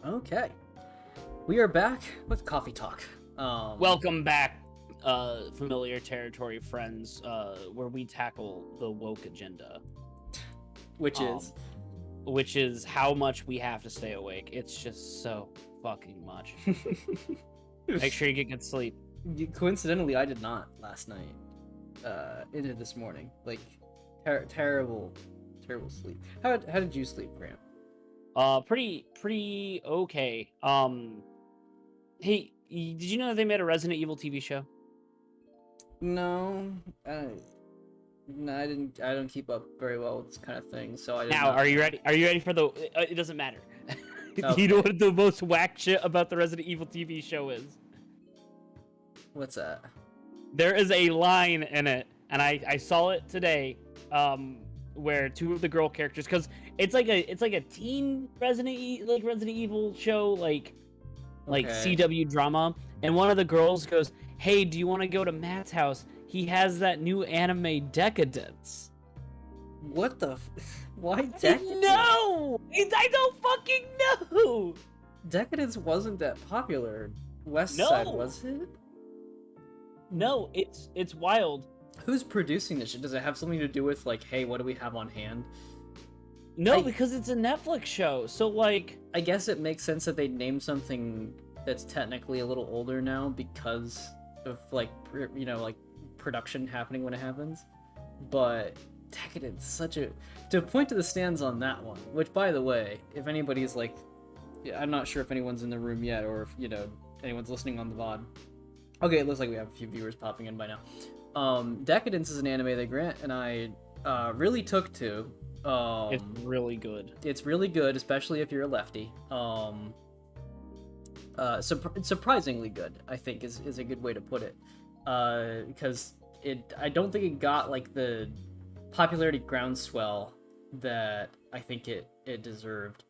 Okay, we are back with Coffee Talk. Welcome back, familiar territory friends, where we tackle the woke agenda, which um, is which is how much we have to stay awake. It's just so fucking much. Make sure you get good sleep. coincidentally, I did not last night. Into this morning, like terrible sleep. How did you sleep, Grant? Pretty okay. Hey, did you know that they made a Resident Evil TV show? No, no, I didn't. I don't keep up very well with this kind of thing, so I did Now, not. are you ready? Are you ready for the? It doesn't matter. Okay. You know what the most whack shit about the Resident Evil TV show is? What's that? There is a line in it, and I saw it today, where two of the girl characters, because it's like a teen Resident Evil show, like Okay. CW drama, and one of the girls goes, "Hey, do you want to go to Matt's house? He has that new anime Decadence." What the? Why Decadence? No, I don't fucking know. Decadence wasn't that popular. West No. Side, was it? No, it's wild. Who's producing this shit? Does it have something to do with, like, hey, what do we have on hand? No, because it's a Netflix show, so like... I guess it makes sense that they'd name something that's technically a little older now because of, like, like, production happening when it happens. But Decadence, such a... To point to the stands on that one, which, by the way, if anybody's, like... I'm not sure if anyone's in the room yet, or if, anyone's listening on the VOD. Okay, it looks like we have a few viewers popping in by now. Decadence is an anime that Grant and I really took to. It's really good. It's really good, especially if you're a lefty. Surprisingly good, I think, is a good way to put it. Because I don't think it got, like, the popularity groundswell that I think it deserved.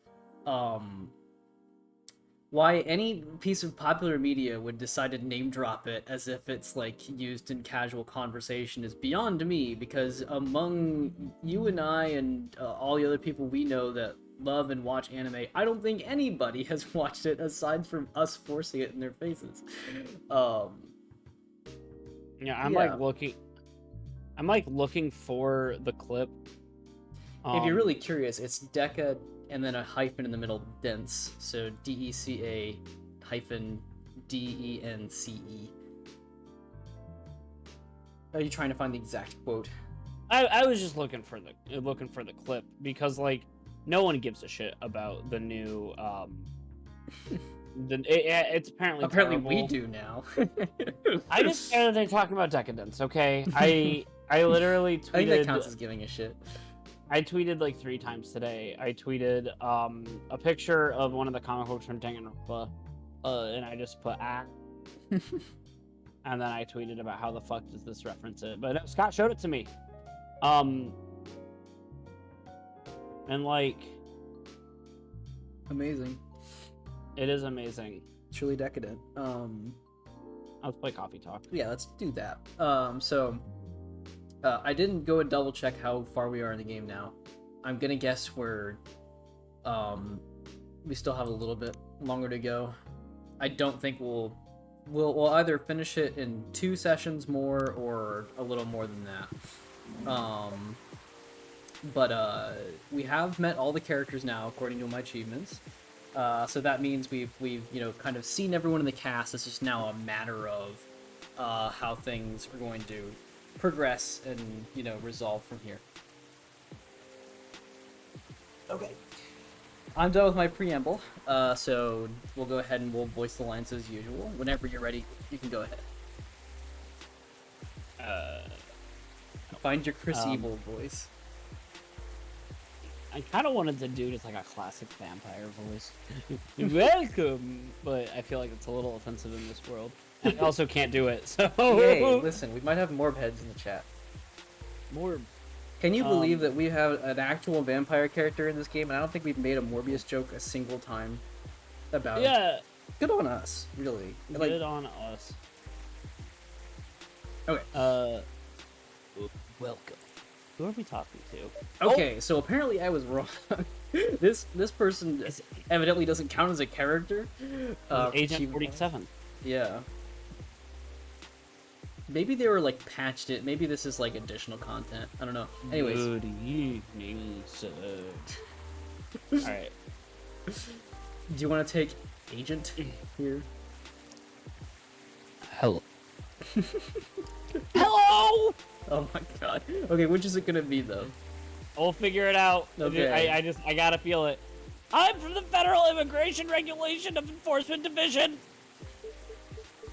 Why any piece of popular media would decide to name drop it as if it's, like, used in casual conversation is beyond me, because among you and I and all the other people we know that love and watch anime, I don't think anybody has watched it aside from us forcing it in their faces. Yeah, I'm like looking for the clip. If you're really curious, it's Deca and then a hyphen in the middle, dense. So DECA hyphen DENCE. Are you trying to find the exact quote? I was just looking for the clip because, like, no one gives a shit about the new it's apparently terrible. We do now. I just care that they're talking about Decadence. Okay, I literally tweeted. I think that counts as giving a shit. I tweeted like 3 times today. I tweeted a picture of one of the comic books from Danganronpa, and I just put and then I tweeted about how the fuck does this reference it. But Scott showed it to me, and like, amazing. It is amazing. Truly decadent. Let's play Coffee Talk. Yeah, let's do that. I didn't go and double check how far we are in the game now. I'm gonna guess we still have a little bit longer to go. I don't think we'll either finish it in 2 sessions more or a little more than that. But we have met all the characters now according to my achievements. So that means we've kind of seen everyone in the cast. It's just now a matter of how things are going to progress and resolve from here. Okay, I'm done with my preamble, so we'll go ahead and we'll voice the lines as usual. Whenever you're ready, you can go ahead. Find your Chris Evil voice. I kind of wanted to do just like a classic vampire voice. Welcome, but I feel like it's a little offensive in this world. I also can't do it, so... Hey, listen, we might have Morb heads in the chat. Morb. Can you believe that we have an actual vampire character in this game, and I don't think we've made a Morbius joke a single time about it? Good on us, really. Good on us. Okay. Welcome. Who are we talking to? Okay, so apparently I was wrong. This person Is evidently doesn't count as a character. Agent 47. Yeah. Maybe they were like patched it. Maybe this is like additional content. I don't know. Anyways. Good evening, sir. Alright. Do you want to take Agent here? Hello. Hello! Oh my god. Okay, which is it gonna be though? We'll figure it out. Okay. I gotta feel it. I'm from the Federal Immigration Regulation of Enforcement Division.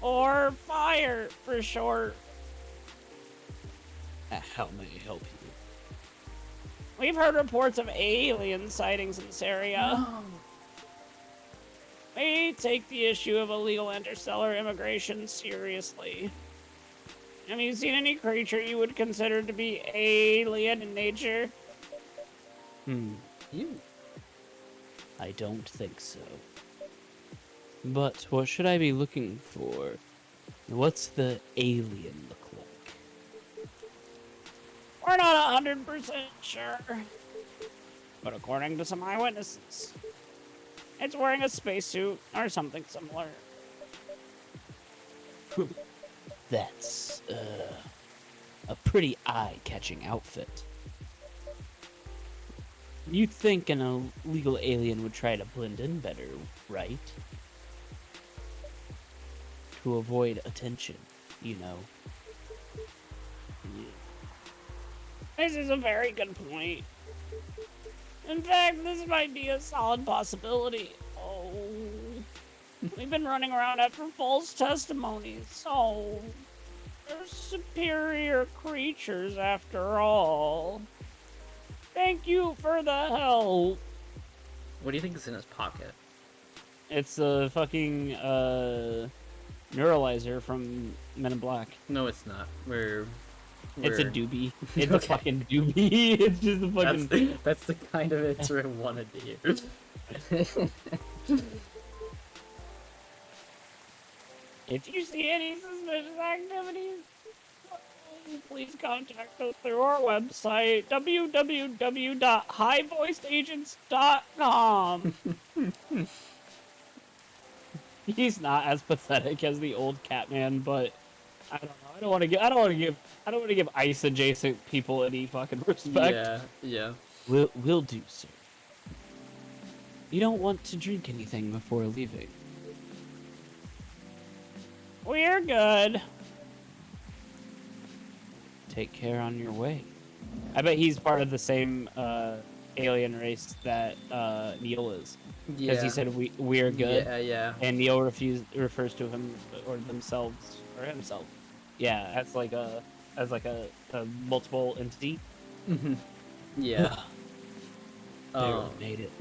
Or FIRE, for short. How may I help you? We've heard reports of alien sightings in this area. No. We take the issue of illegal interstellar immigration seriously. Have you seen any creature you would consider to be alien in nature? You. I don't think so. But what should I be looking for? What's the alien look like? We're not 100% sure. But according to some eyewitnesses, it's wearing a spacesuit or something similar. That's, a pretty eye-catching outfit. You'd think an illegal alien would try to blend in better, right? To avoid attention, you know. This is a very good point. In fact, this might be a solid possibility. Oh, we've been running around after false testimonies, so they're superior creatures after all. Thank you for the help. What do you think is in his pocket? It's a fucking neuralizer from Men in Black. No, it's not. It's a doobie. It's Okay. a fucking doobie. It's just a fucking. That's the kind of answer I wanted to hear. If you see any suspicious activities, please contact us through our website, www.highvoicedagents.com. He's not as pathetic as the old Catman, but I don't know. I don't want to give ice adjacent people any fucking respect. Yeah. Will do, sir. You don't want to drink anything before leaving. We're good. Take care on your way. I bet he's part of the same alien race that Neil is. Because he said we're good. Yeah. And Neil refers to him or themselves or himself. Yeah, as like a multiple entity. Mm-hmm. Yeah. Barely made it.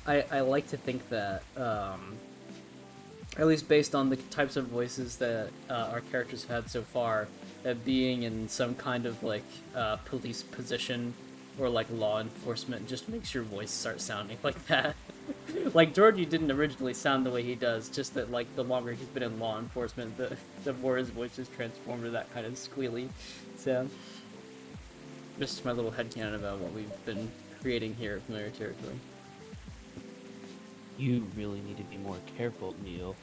I like to think that, at least based on the types of voices that our characters have had so far, that being in some kind of like police position or like law enforcement just makes your voice start sounding like that. Like Georgie didn't originally sound the way he does, just that like the longer he's been in law enforcement, the more his voice is transformed to that kind of squealy sound. Just my little headcanon about what we've been creating here at Familiar Territory. You really need to be more careful, Neil.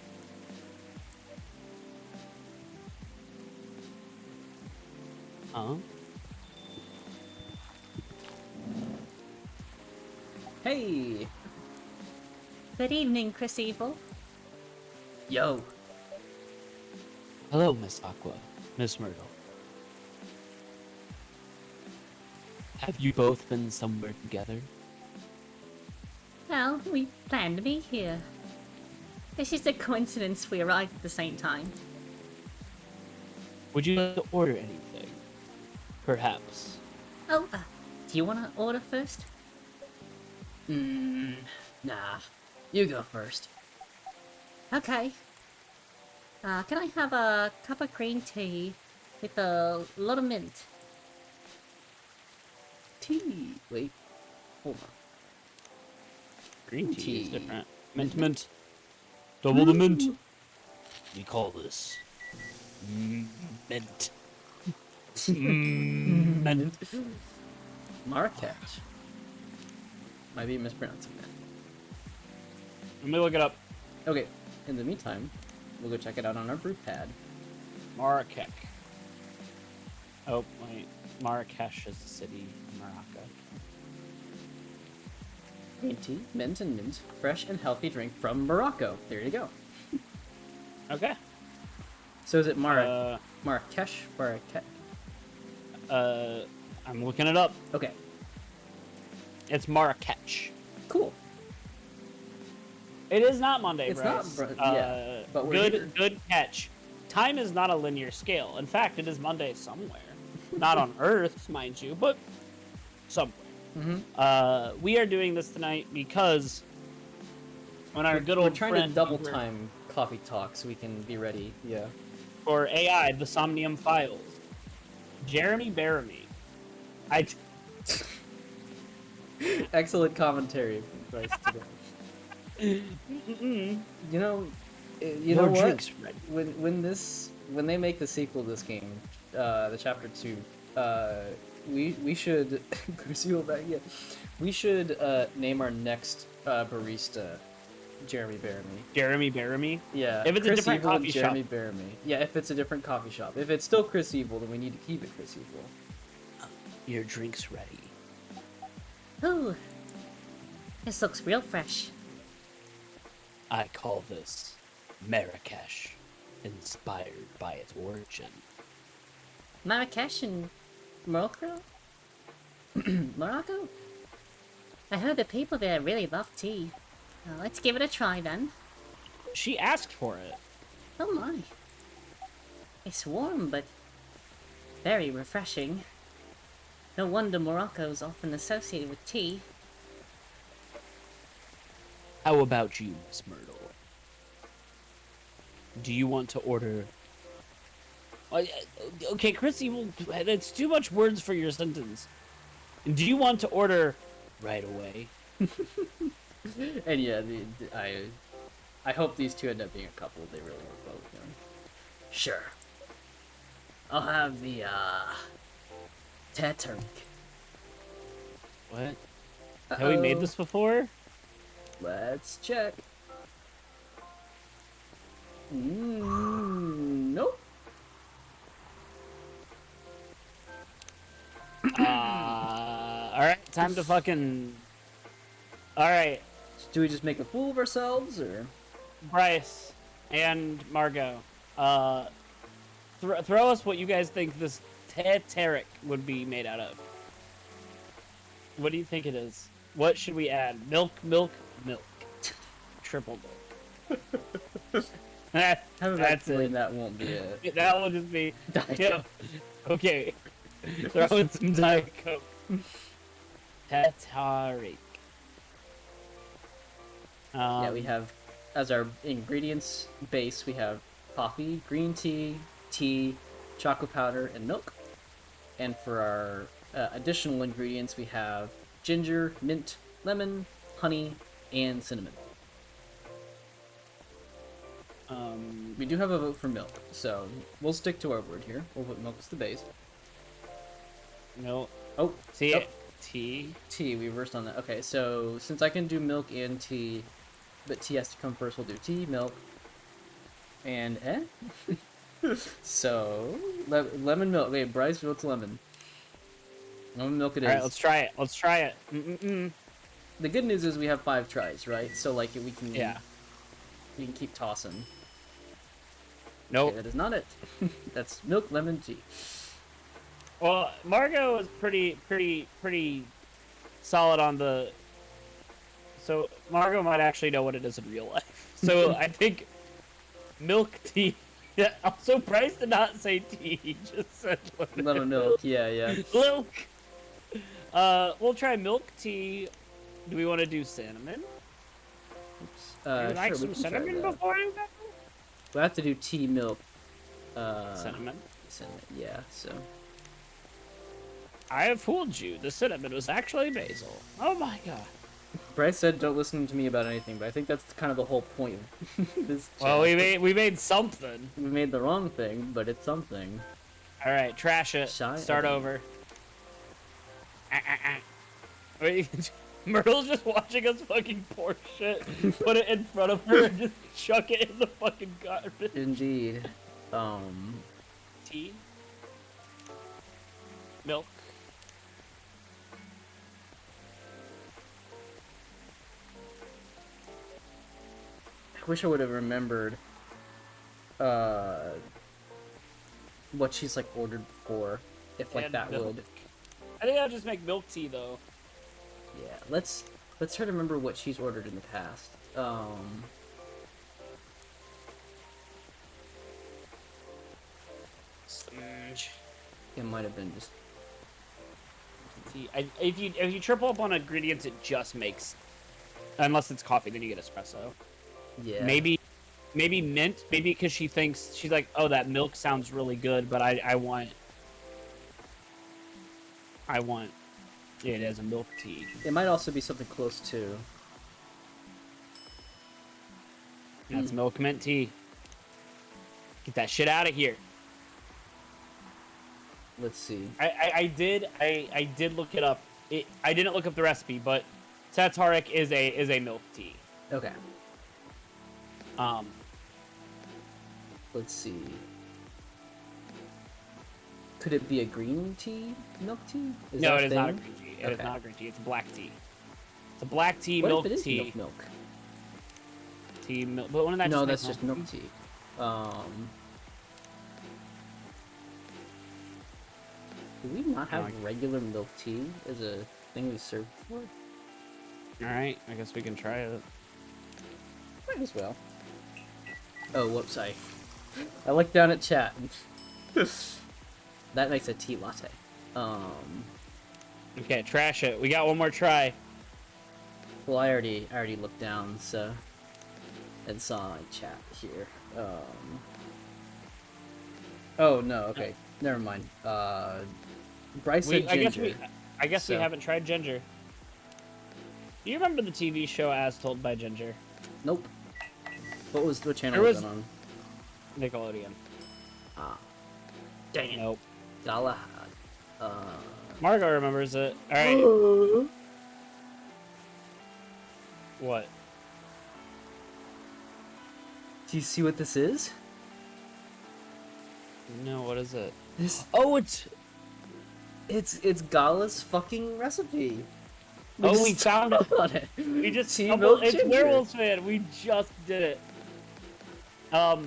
Huh? Hey! Good evening, Chris Evil. Yo! Hello, Miss Aqua. Miss Myrtle. Have you both been somewhere together? Well, we planned to be here. It's just a coincidence we arrived at the same time. Would you like to order anything? Perhaps. Oh, do you want to order first? Nah. You go first. Okay. Can I have a cup of green tea with a lot of mint? Tea. Wait. Hold on. Green tea is Tea. different. Mint. Double the mint. We call this mint. Mint. Marrakech. Might be mispronouncing that. Let me look it up. Okay, in the meantime, we'll go check it out on our brew pad. Marrakech. Oh, wait. Marrakesh is a city in Morocco. Green tea, mint and mint, fresh and healthy drink from Morocco. There you go. Okay. So is it Marrakesh? Marrakech? I'm looking it up. Okay, It's Marrakech. cool. It is not Monday, It's Bryce. not, yeah, but we're here. Good catch. Time is not a linear scale. In fact, it is Monday somewhere. Not on Earth, mind you, but somewhere. Mm-hmm. We are doing this tonight because when our good old We're trying friend to double over time coffee talk so we can be ready. Yeah. for AI, the Somnium Files, Jeremy Baramy. Excellent commentary from Bryce today. You know Your what? drink's ready. When they make the sequel to this game, the chapter 2, we should we should name our next barista Jeremy Baramy. Jeremy Baramy. Yeah. If it's Chris a different Evil and coffee Jeremy shop. Baramy. Yeah, if it's a different coffee shop. If it's still Chris Evil, then we need to keep it Chris Evil. Your drink's ready. Ooh, this looks real fresh. I call this Marrakesh, inspired by its origin. Marrakesh and Morocco? Morocco? I heard the people there really love tea. Let's give it a try then. She asked for it. Oh my. It's warm, but very refreshing. No wonder Morocco's often associated with tea. How about you, Miss Myrtle? Do you want to order? Okay, Chrissy, well, that's too much words for your sentence. Do you want to order right away? And yeah, I hope these two end up being a couple. They really were both young. Sure. I'll have the Tatark. What? Have we made this before? Let's check. Nope. Alright, time to fucking... Alright, Do we just make a fool of ourselves, or? Bryce and Margot, throw us what you guys think this Tatark would be made out of. What do you think it is? What should we add? Milk. Triple milk. That's it. That won't be it. That will just be... Diet Yeah. Okay. Throw in some Diet Coke. Tatark. Yeah, we have, as our ingredients base, we have coffee, green tea, tea, chocolate powder, and milk. And for our additional ingredients, we have ginger, mint, lemon, honey, and cinnamon. We do have a vote for milk, so we'll stick to our word here. We'll put milk as the base. Milk. Oh, See nope. it? Tea. Tea, we reversed on that. Okay, so since I can do milk and tea, but tea has to come first, we'll do tea, milk, and so, lemon milk. Wait, Bryce votes lemon. Lemon milk it is. Alright, let's try it. Mm-mm-mm. The good news is we have 5 tries, right? So, like, we can keep tossing. Nope. Okay, that is not it. That's milk, lemon, tea. Well, Margot is pretty solid on the... So, Margot might actually know what it is in real life. So, I think milk tea... Yeah, I'm surprised to not say tea. He just said Lemon milk, yeah. Milk! We'll try milk tea. Do we want to do cinnamon? Oops. Do you like Sure, some we can try cinnamon that. before you go? We'll have to do tea, milk, Cinnamon? cinnamon, yeah, so... I have fooled you. The cinnamon was actually basil. Oh my god. Bryce said don't listen to me about anything, but I think that's kind of the whole point of this Well, channel. we made something. We made the wrong thing, but it's something. All right, trash it. Shy Start again. over. Wait, Myrtle's just watching us fucking pour shit, put it in front of her, and just chuck it in the fucking garbage. Indeed. Tea. Milk. I wish I would have remembered what she's like ordered before, if like And that milk. would. I think I'll just make milk tea though. Yeah, let's try to remember what she's ordered in the past. It might have been just Tea. If you triple up on ingredients, it just makes. Unless it's coffee, then you get espresso. yeah. Maybe mint. Maybe because she's like, oh, that milk sounds really good, but I want it as a milk tea. It might also be something close to. That's milk mint tea. Get that shit out of here. Let's see. I did look it up. I didn't look up the recipe, but Tatarek is a milk tea. Okay. Um, Let's see. Could it be a green tea milk tea? no, that it is not a thing? green tea. It is Okay. not a green tea. It's a black tea. It's a black tea What milk if it is tea. milk? Tea milk. But wouldn't that No, just that's make just milk tea. Do we not have Like- regular milk tea as a thing we serve for? All right, I guess we can try it. Might as well. Oh, whoops! I looked down at chat. That makes a tea latte. Okay, trash it. We got one more try. Well, I already looked down, so and saw my chat here. Oh no, okay, never mind. Bryce said ginger. I guess we so- haven't tried ginger. Do you remember the TV show As Told by Ginger? Nope. What channel There was was- it on? Nickelodeon. Ah, dang it. Nope. Galahad. Margot remembers it. All right. What? Do you see what this is? No, what is it? This Oh, it's Gala's fucking recipe. Oh, we just found it. on it. We just Tea stumbled- milk It's ginger. Werewolf Man. We just did it. All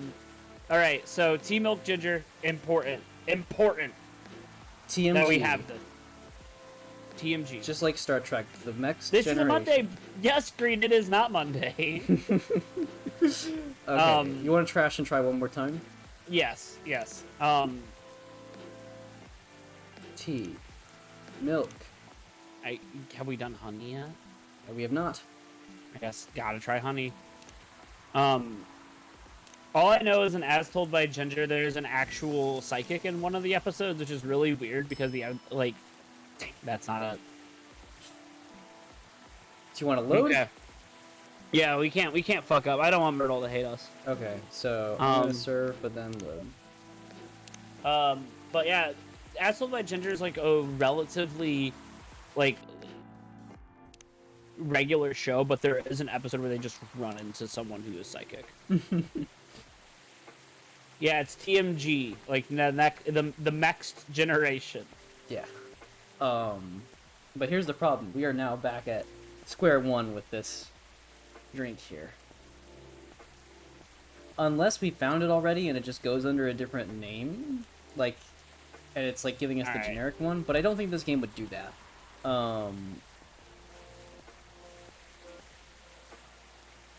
right. So tea milk ginger, important TMG. that we have this. TMG. Just like Star Trek, the next This generation. is a Monday. Yes, Green. It is not Monday. Okay, you want to trash and try one more time? Yes. Tea, milk. Have we done honey yet? We have not. I guess gotta try honey. All I know is in As Told by Ginger, there's an actual psychic in one of the episodes, which is really weird because that's not a. Do you want to load? Okay. Yeah, we can't fuck up. I don't want Myrtle to hate us. Okay, so I'm gonna Um, serve, but then load. But yeah, As Told by Ginger is like a relatively regular show, but there is an episode where they just run into someone who is psychic. Yeah, it's TMG, like the next generation. Yeah. But here's the problem. We are now back at square one with this drink here. Unless we found it already and it just goes under a different name, and it's like giving us the Alright. generic one, but I don't think this game would do that.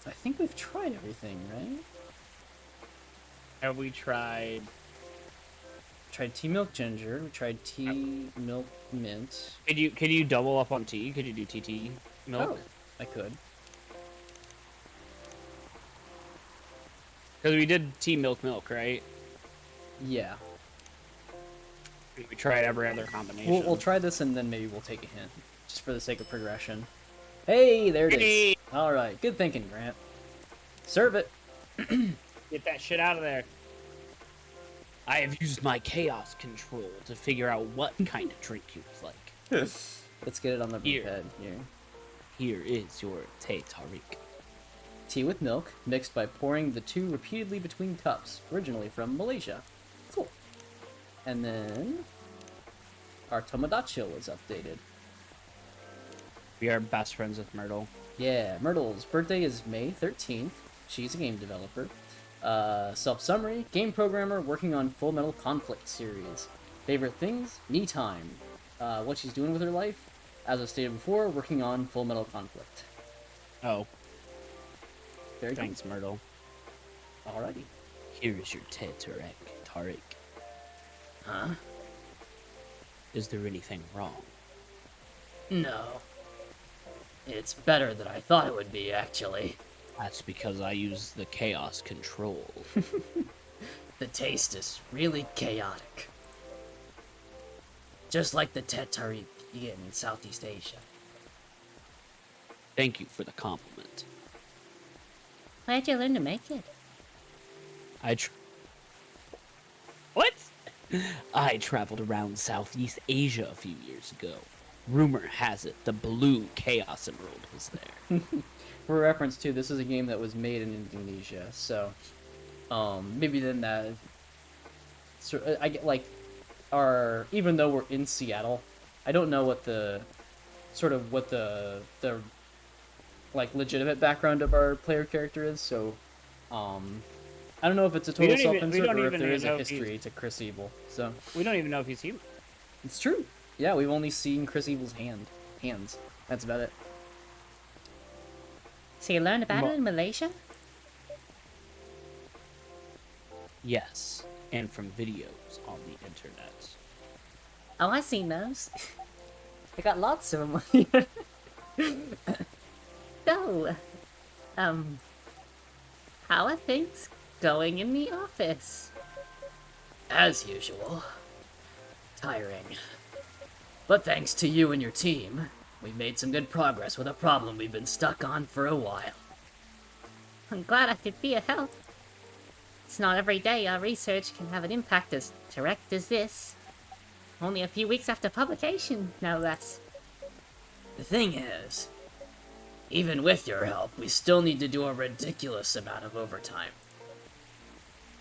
I think we've tried everything, right? Have we tried? Tried tea milk ginger, we tried tea milk mint. Could you double up on tea? Could you do TT milk? Oh, I could. Because we did tea milk, right? Yeah. We tried every other combination. We'll try this and then maybe we'll take a hint, just for the sake of progression. Hey, there it is. Hey! All right, good thinking, Grant. Serve it. Get that shit out of there. I have used my chaos control to figure out what kind of drink you like. Let's get it on the Here. bed here. Here is your Teh Tarik. Tea with milk, mixed by pouring the two repeatedly between cups, originally from Malaysia. Cool. And then our Tomodachi was updated. We are best friends with Myrtle. Yeah, Myrtle's birthday is May 13th. She's a game developer. Self-summary, game programmer working on Full Metal Conflict series. Favorite things? Me time. What she's doing with her life? As I stated before, working on Full Metal Conflict. Oh, Very thanks, Myrtle. good. Alrighty. Here is your Teh Tarik. Huh? Is there anything wrong? No. It's better than I thought it would be, actually. That's because I use the chaos control. The taste is really chaotic. Just like the Teh Tarik you get in Southeast Asia. Thank you for the compliment. Where'd you learn to make it? What? I traveled around Southeast Asia a few years ago. Rumor has it the blue Chaos Emerald was there. For reference too, this is a game that was made in Indonesia, so maybe then that. So I get like, even though we're in Seattle, I don't know what the like legitimate background of our player character is, so I don't know if it's a total self-insert or if there is a history to Chris Evil. So We don't even know if he's human. it's true. Yeah, we've only seen Chris Evil's hands. That's about it. So you learned about it in Malaysia? Yes, and from videos on the internet. Oh, I seen those. I got lots of them. So, how are things going in the office? As usual. Tiring. But thanks to you and your team, we've made some good progress with a problem we've been stuck on for a while. I'm glad I could be a help. It's not every day our research can have an impact as direct as this. Only a few weeks after publication, no less. The thing is, even with your help, we still need to do a ridiculous amount of overtime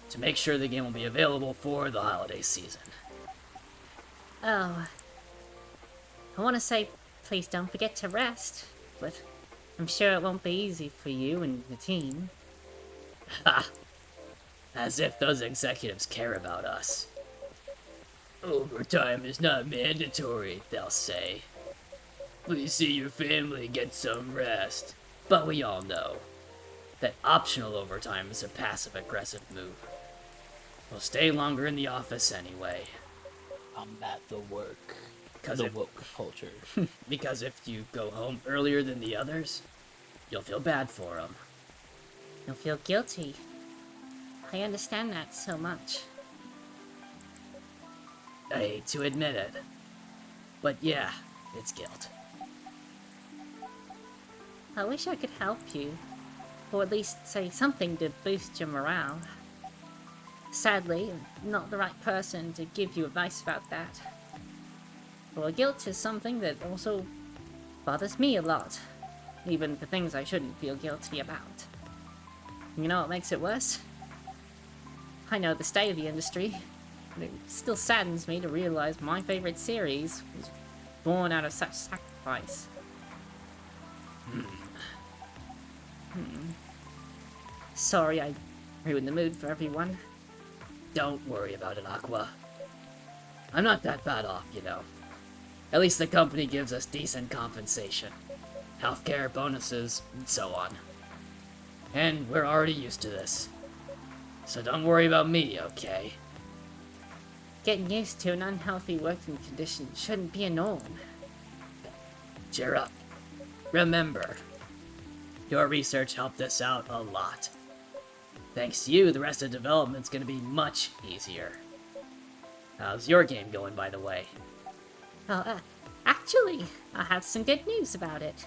to make sure the game will be available for the holiday season. Oh. I want to say, please don't forget to rest, but I'm sure it won't be easy for you and the team. Ha! As if those executives care about us. Overtime is not mandatory, they'll say. Please see your family, get some rest. But we all know that optional overtime is a passive-aggressive move. We'll stay longer in the office anyway. Combat the work. Because The if, woke culture. because if you go home earlier than the others, you'll feel bad for them. You'll feel guilty. I understand that so much. I hate to admit it, but yeah, it's guilt. I wish I could help you, or at least say something to boost your morale. Sadly, I'm not the right person to give you advice about that. Well, guilt is something that also bothers me a lot, even for things I shouldn't feel guilty about. You know what makes it worse? I know the state of the industry, but it still saddens me to realize my favorite series was born out of such sacrifice. Sorry I ruined the mood for everyone. Don't worry about it, Aqua. I'm not that bad off, you know. At least the company gives us decent compensation. Healthcare, bonuses, and so on. And we're already used to this. So don't worry about me, okay? Getting used to an unhealthy working condition shouldn't be a norm. Cheer up. Remember, your research helped us out a lot. Thanks to you, the rest of development's gonna be much easier. How's your game going, by the way? Oh, actually, I have some good news about it.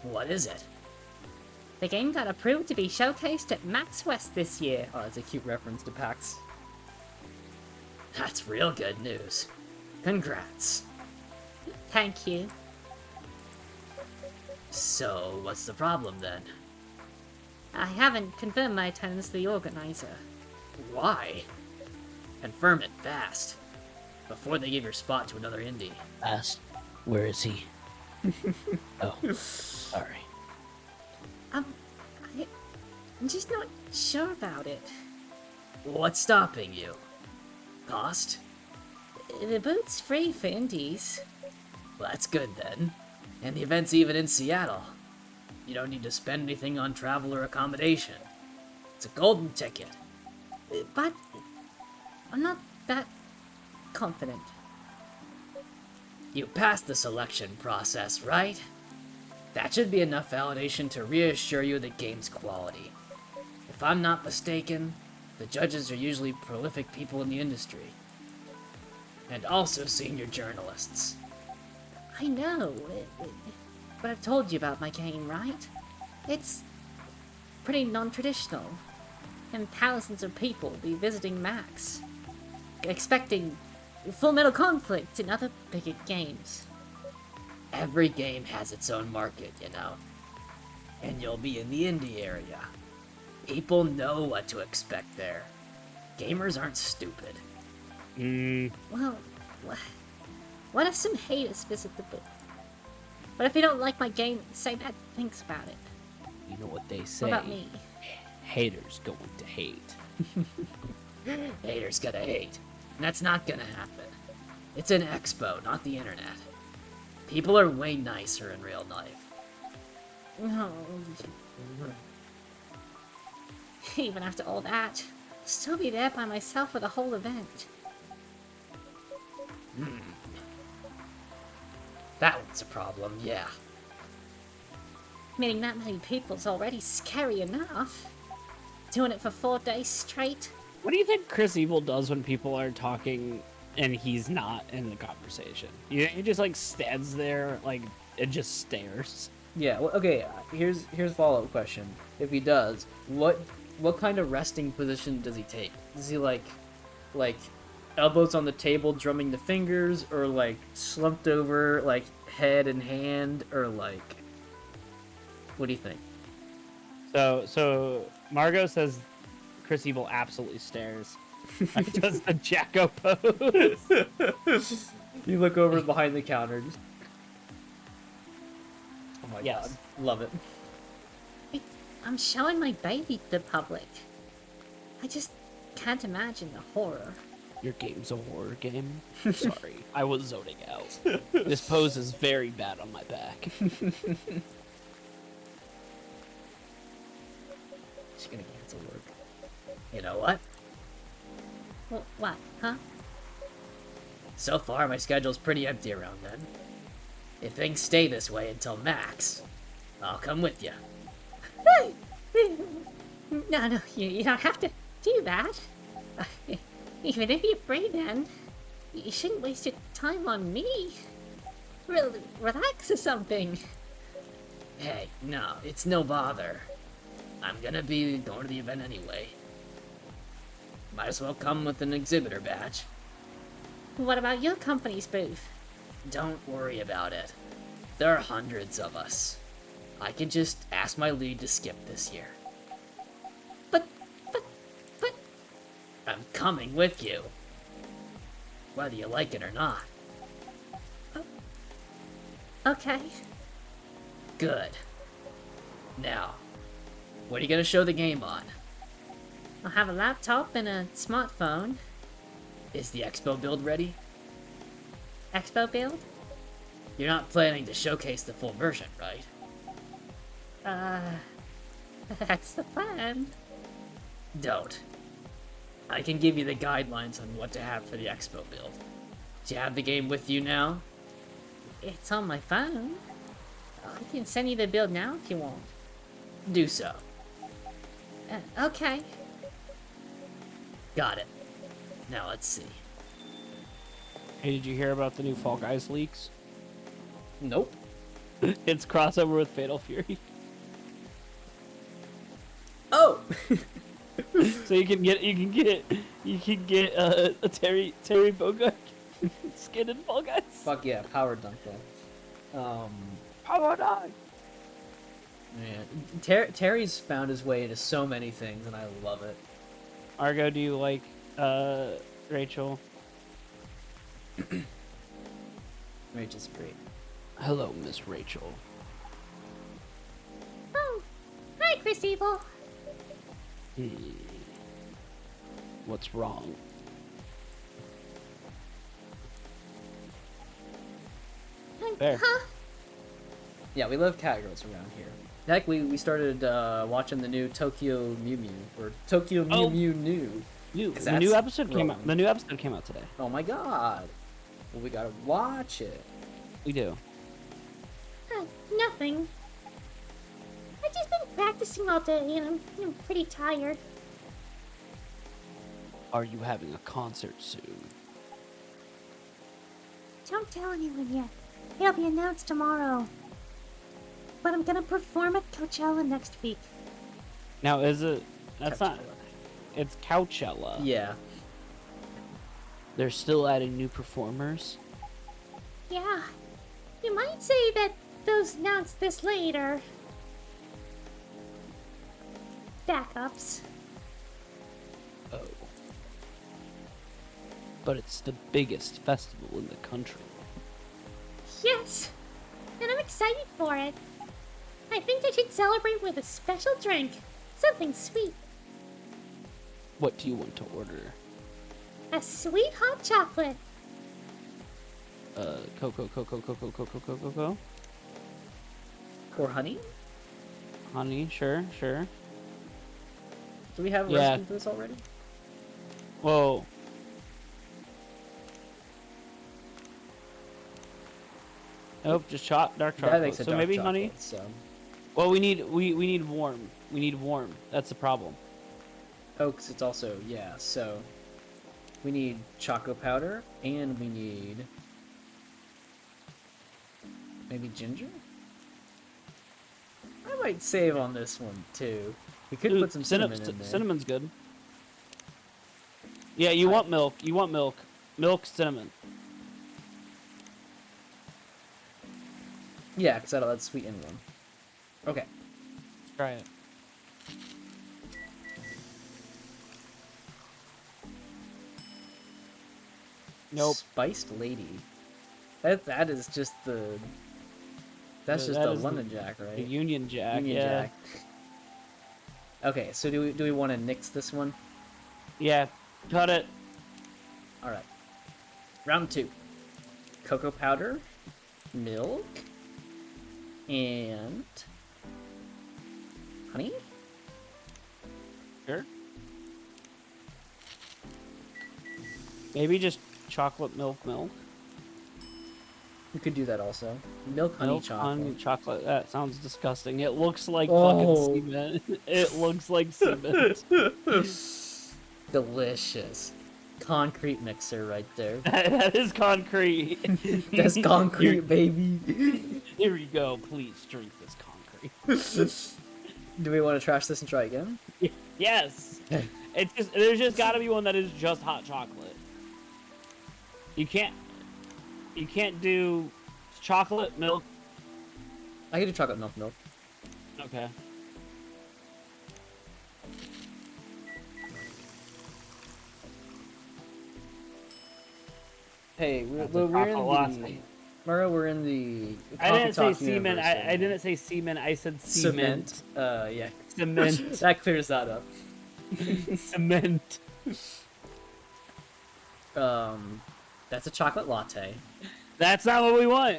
What is it? The game got approved to be showcased at Max West this year. Oh, that's a cute reference to PAX. That's real good news. Congrats. Thank you. So, what's the problem then? I haven't confirmed my attendance to the organizer. Why? Confirm it fast. Before they give your spot to another indie. Asked, where is he? Oh, sorry. I'm just not sure about it. What's stopping you? Cost? The boot's free for indies. Well, that's good then. And the event's even in Seattle. You don't need to spend anything on travel or accommodation. It's a golden ticket. But I'm not that confident. You passed the selection process, right? That should be enough validation to reassure you of the game's quality. If I'm not mistaken, the judges are usually prolific people in the industry. And also senior journalists. I know, but I've told you about my game, right? It's pretty non-traditional, and thousands of people will be visiting Max, expecting Full Metal Conflict and other bigger games. Every game has its own market, you know. And you'll be in the indie area. People know what to expect there. Gamers aren't stupid. Well, what if some haters visit the booth? What if they don't like my game and say bad things about it? You know what they say. What about me? Haters going to hate. Haters gonna hate. And that's not gonna happen. It's an expo, not the internet. People are way nicer in real life. No. Even after all that, I'll still be there by myself for the whole event. That one's a problem, yeah. Meeting that many people's already scary enough. Doing it for 4 days straight. What do you think Chris Evil does when people are talking and he's not in the conversation? He just like stands there like and just stares. Yeah, well, okay, here's a follow-up question. If he does, what kind of resting position does he take? Does he like elbows on the table drumming the fingers, or like slumped over like head and hand, or like what do you think? So Margot says Chris Evil absolutely stares. Does the Jacko pose? You look over behind the counter. Just... Oh my Yes. god, love it. I'm showing my baby to the public. I just can't imagine the horror. Your game's a horror game? Sorry, I was zoning out. This pose is very bad on my back. She's gonna cancel work. You know what? What? Huh? So far, my schedule's pretty empty around then. If things stay this way until Max, I'll come with you. No, you don't have to do that. Even if you're free then, you shouldn't waste your time on me. Relax or something. Hey, no, it's no bother. I'm gonna be going to the event anyway. Might as well come with an exhibitor badge. What about your company's booth? Don't worry about it. There are hundreds of us. I can just ask my lead to skip this year. But... I'm coming with you. Whether you like it or not. Okay. Good. Now, what are you gonna show the game on? I'll have a laptop and a smartphone. Is the expo build ready? Expo build? You're not planning to showcase the full version, right? That's the plan. Don't. I can give you the guidelines on what to have for the expo build. Do you have the game with you now? It's on my phone. I can send you the build now if you want. Do so. Okay. Got it. Now let's see. Hey, did you hear about the new Fall Guys leaks? Nope. It's crossover with Fatal Fury. Oh! So you can get a Terry Bogard skin in Fall Guys. Fuck yeah, power dunk though. Power dunk. Man, Terry's found his way into so many things, and I love it. Argo, do you like Rachel? Rachel's great. Hello, Miss Rachel. Oh, hi, Chris Evil. What's wrong? Fair. Huh? Yeah, we love cat girls around here. Heck, we started watching the new Tokyo Mew Mew, or Tokyo Mew Oh. Mew New. The 'Cause new that's episode came out. growing. The new episode came out today. Oh my god. Well, we gotta watch it. We do. Nothing. I've just been practicing all day, and I'm pretty tired. Are you having a concert soon? Don't tell anyone yet. It'll be announced tomorrow. But I'm gonna perform at Coachella next week. Now, is it? That's not. Coachella. It's Coachella. Yeah. They're still adding new performers. Yeah. You might say that those announced this late are backups. Oh. But it's the biggest festival in the country. Yes. And I'm excited for it. I think I should celebrate with a special drink. Something sweet. What do you want to order? A sweet hot chocolate. Cocoa. Or honey? Honey, sure. Do we have a Yeah. recipe for this already? Whoa. Nope, just dark That chocolate. makes a So dark maybe chocolate, honey. So. Well, we need warm. We need warm. That's the problem. Oh, 'cause it's also, yeah, so we need choco powder, and we need maybe ginger? I might save on this one, too. We could put some cinnamon in there. Cinnamon's good. Yeah, you want milk. You want milk. Milk, cinnamon. Yeah, because that'll sweeten one. Okay. Try it. Nope. Spiced lady. That is just the... That's just That the is the- London Jack, right? The Union Jack. Union yeah. Jack. Okay, so do we want to nix this one? Yeah. Cut it. All right. Round 2. Cocoa powder, milk, and honey. Sure. Maybe just chocolate milk. You could do that also. Milk, honey, Milk, chocolate. honey, chocolate. That sounds disgusting. It looks like Oh. fucking cement. It looks like cement. Delicious. Concrete mixer right there. That is concrete. That's concrete, baby. Here you go. Please drink this concrete. Do we want to trash this and try again? Yes. There's just got to be one that is just hot chocolate. You can't do chocolate milk. I can do chocolate milk. Okay. Hey, That's a we're in chocolate the... latte. Mara, we're in the... I didn't say Talk semen. universe I didn't say semen. I said cement. Cement. Yeah. Cement. That clears that up. Cement. That's a chocolate latte. That's not what we want.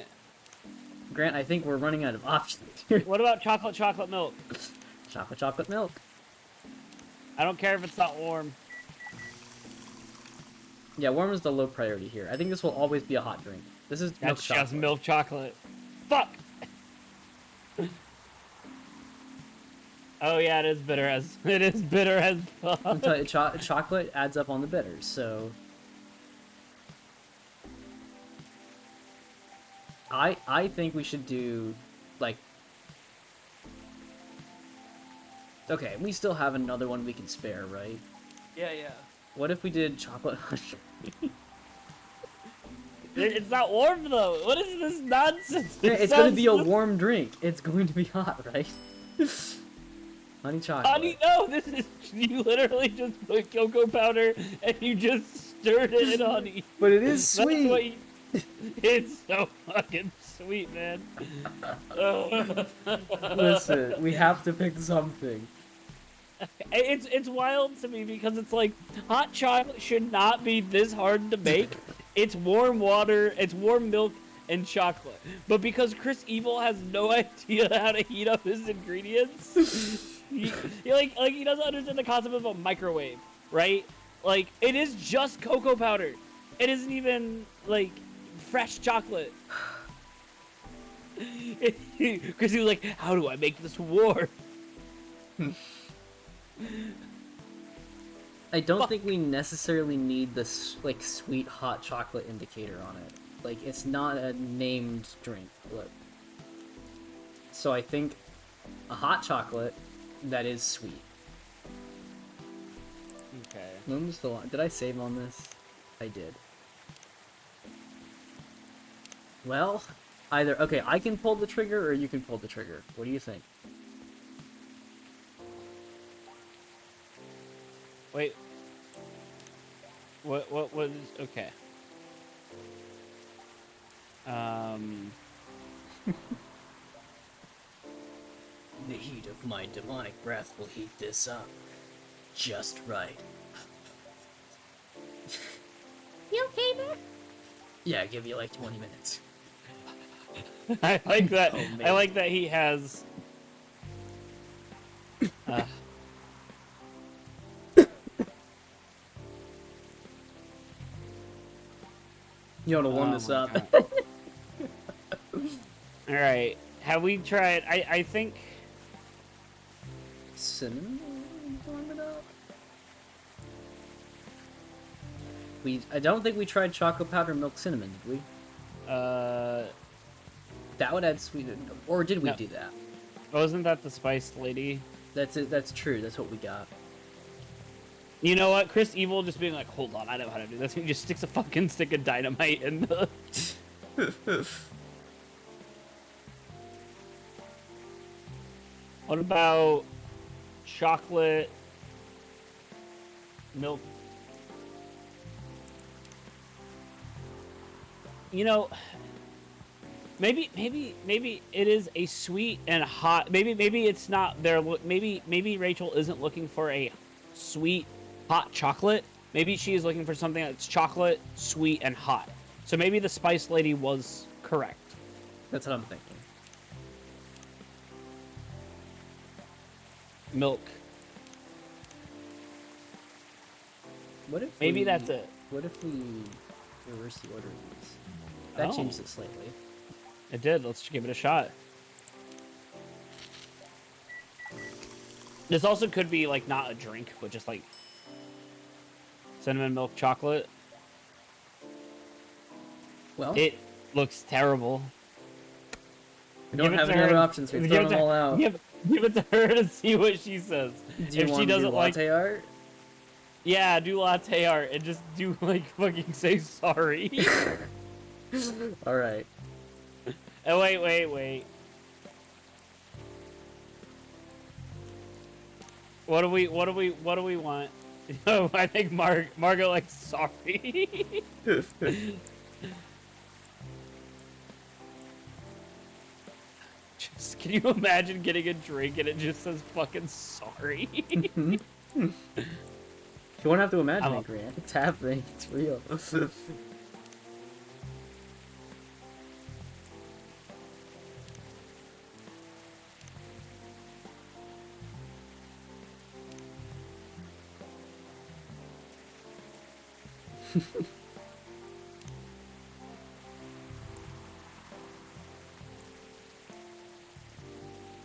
Grant, I think we're running out of options here. What about chocolate milk? Chocolate milk. I don't care if it's not warm. Yeah, warm is the low priority here. I think this will always be a hot drink. This is milk That's chocolate. just milk chocolate. Fuck. Oh yeah, it is bitter as fuck. I'm telling you, chocolate adds up on the bitters, so... I think we should do, like... Okay, we still have another one we can spare, right? Yeah. What if we did chocolate hush? It's not warm though. What is this nonsense? It's going to be a warm drink. It's going to be hot, right? Honey chocolate. Honey, no, this is you literally just put cocoa powder and you just stirred it in honey. But it is sweet. That's what you... It's so fucking sweet, man. Listen, we have to pick something. It's wild to me because it's like hot chocolate should not be this hard to make. It's warm water, it's warm milk and chocolate. But because Chris Evil has no idea how to heat up his ingredients, he he doesn't understand the concept of a microwave, right? Like it is just cocoa powder. It isn't even like fresh chocolate. Chris Evil's like, how do I make this warm? I don't think we necessarily need this like sweet hot chocolate indicator on it. Like it's not a named drink. Look. So I think a hot chocolate that is sweet. Okay. When was the line? Did I save on this? I did. Well, either okay, I can pull the trigger or you can pull the trigger. What do you think? Wait. What was okay. The heat of my demonic breath will heat this up. Just right. You okay there? Yeah, give you like 20 minutes. I like that. Oh, I man. like that he has You want to warm Oh this my up? God. All right. Have we tried? I think. Cinnamon? Warm it up? I don't think we tried chocolate powder milk cinnamon, did we? That would add sweet, or did we No. do that? Wasn't that the spiced lady? That's it. That's true. That's what we got. You know what? Chris Evil just being like, hold on, I know how to do this. He just sticks a fucking stick of dynamite in the. What about chocolate milk? You know, maybe it is a sweet and hot. Maybe it's not there. Maybe Rachel isn't looking for a sweet hot chocolate. Maybe she is looking for something that's chocolate, sweet, and hot. So maybe the Spice Lady was correct. That's what I'm thinking. Milk. What if Maybe we, that's it. What if we reverse the order of these? That Oh. changed it slightly. It did. Let's give it a shot. This also could be like not a drink, but just like cinnamon milk chocolate. Well, It looks terrible. we don't Give it have to any other her. options. We've Give thrown it them to- all out. Give it to her to see what she says. Do you If want she to do doesn't like, latte art? yeah, do latte art and just do like fucking say sorry. All right. Oh wait. What do we want? Oh, I think Margot like sorry. Just, can you imagine getting a drink and it just says fucking sorry? You won't have to imagine I'm it, up. Grant. It's happening. It's real.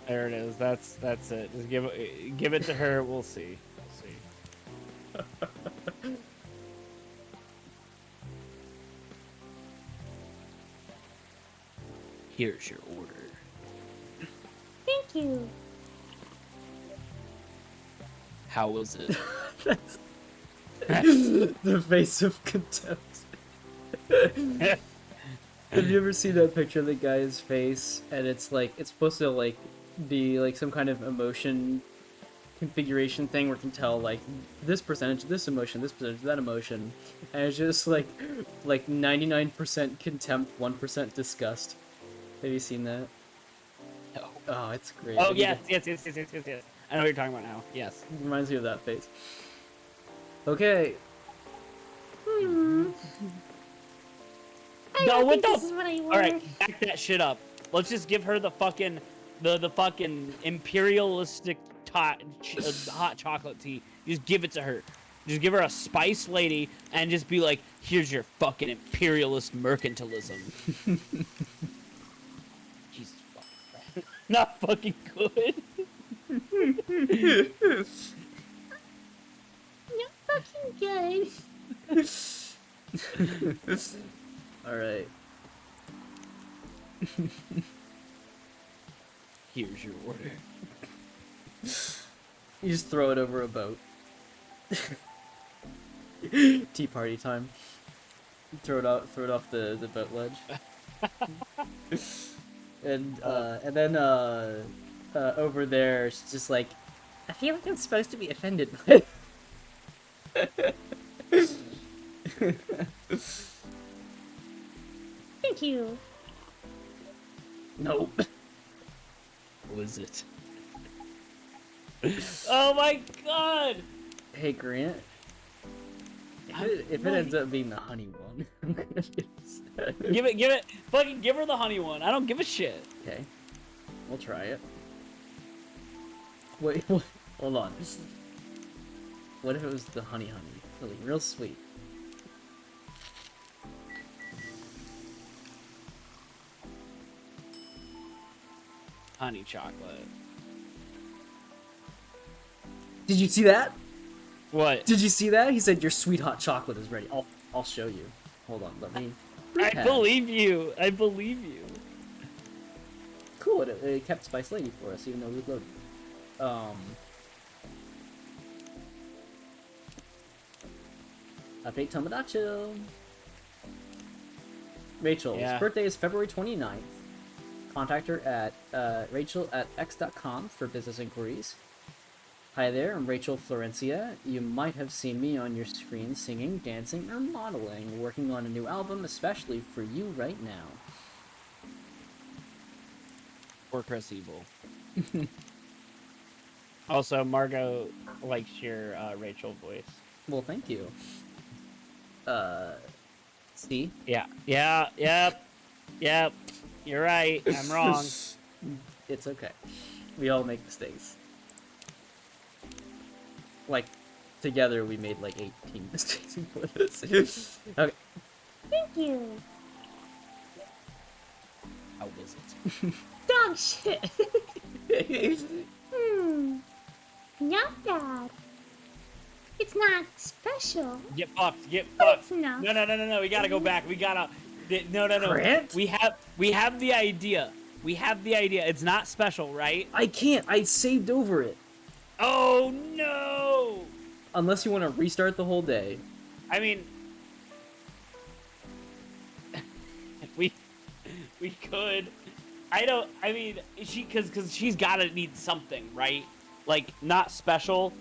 There it is. That's it. Just give it to her. We'll see. Here's your order. Thank you. How was it? The face of contempt. Have you ever seen that picture of the guy's face and it's like it's supposed to like be like some kind of emotion configuration thing where it can tell like this percentage this emotion, this percentage that emotion, and it's just like 99% contempt, 1% disgust. Have you seen that? No. Oh, it's great. Oh yes. I know what you're talking about now. Yes. It reminds me of that face. Okay. I No, don't what think this the? is what I want. All right, back that shit up. Let's just give her the fucking the fucking imperialistic hot chocolate tea. Just give it to her. Just give her a spice lady and just be like, here's your fucking imperialist mercantilism. Jesus fucking Christ. Not fucking good. Not fucking good. All right. Here's your order. You just throw it over a boat. Tea party time. Throw it off the boat ledge. and then over there, it's just like, I feel like I'm supposed to be offended by it. Thank you. Nope. Was it? Oh my god! Hey Grant. If it ends up being the honey one, I'm gonna be upset. Give it, fucking give her the honey one. I don't give a shit. Okay. We'll try it. Wait, hold on. What if it was the honey? Really, real sweet. Honey chocolate. Did you see that? What? Did you see that? He said your sweet hot chocolate is ready. I'll show you. Hold on, let me. I believe you. I believe you. Cool. It kept Spice Lady for us, even though we loaded. Update Tomodachi. Rachel's birthday is February 29th. Contact her at rachel@x.com for business inquiries. Hi there, I'm Rachel Florencia. You might have seen me on your screen singing, dancing, or modeling, working on a new album especially for you right now. Or Chris Evil. Also, Margot likes your Rachel voice. Well, thank you. See? Yeah. Yep. You're right. I'm wrong. It's okay. We all make mistakes. Like, together we made like 18 mistakes before this. Okay. Thank you. How was it? Dog shit. Not bad. It's not special. Get fucked. Get But fucked. it's enough. No. We gotta go back. We gotta. No. Grant? We have the idea. We have the idea. It's not special, right? I can't. I saved over it. Oh no! Unless you want to restart the whole day. I mean, we could. I mean, because she's gotta need something, right? Like, not special.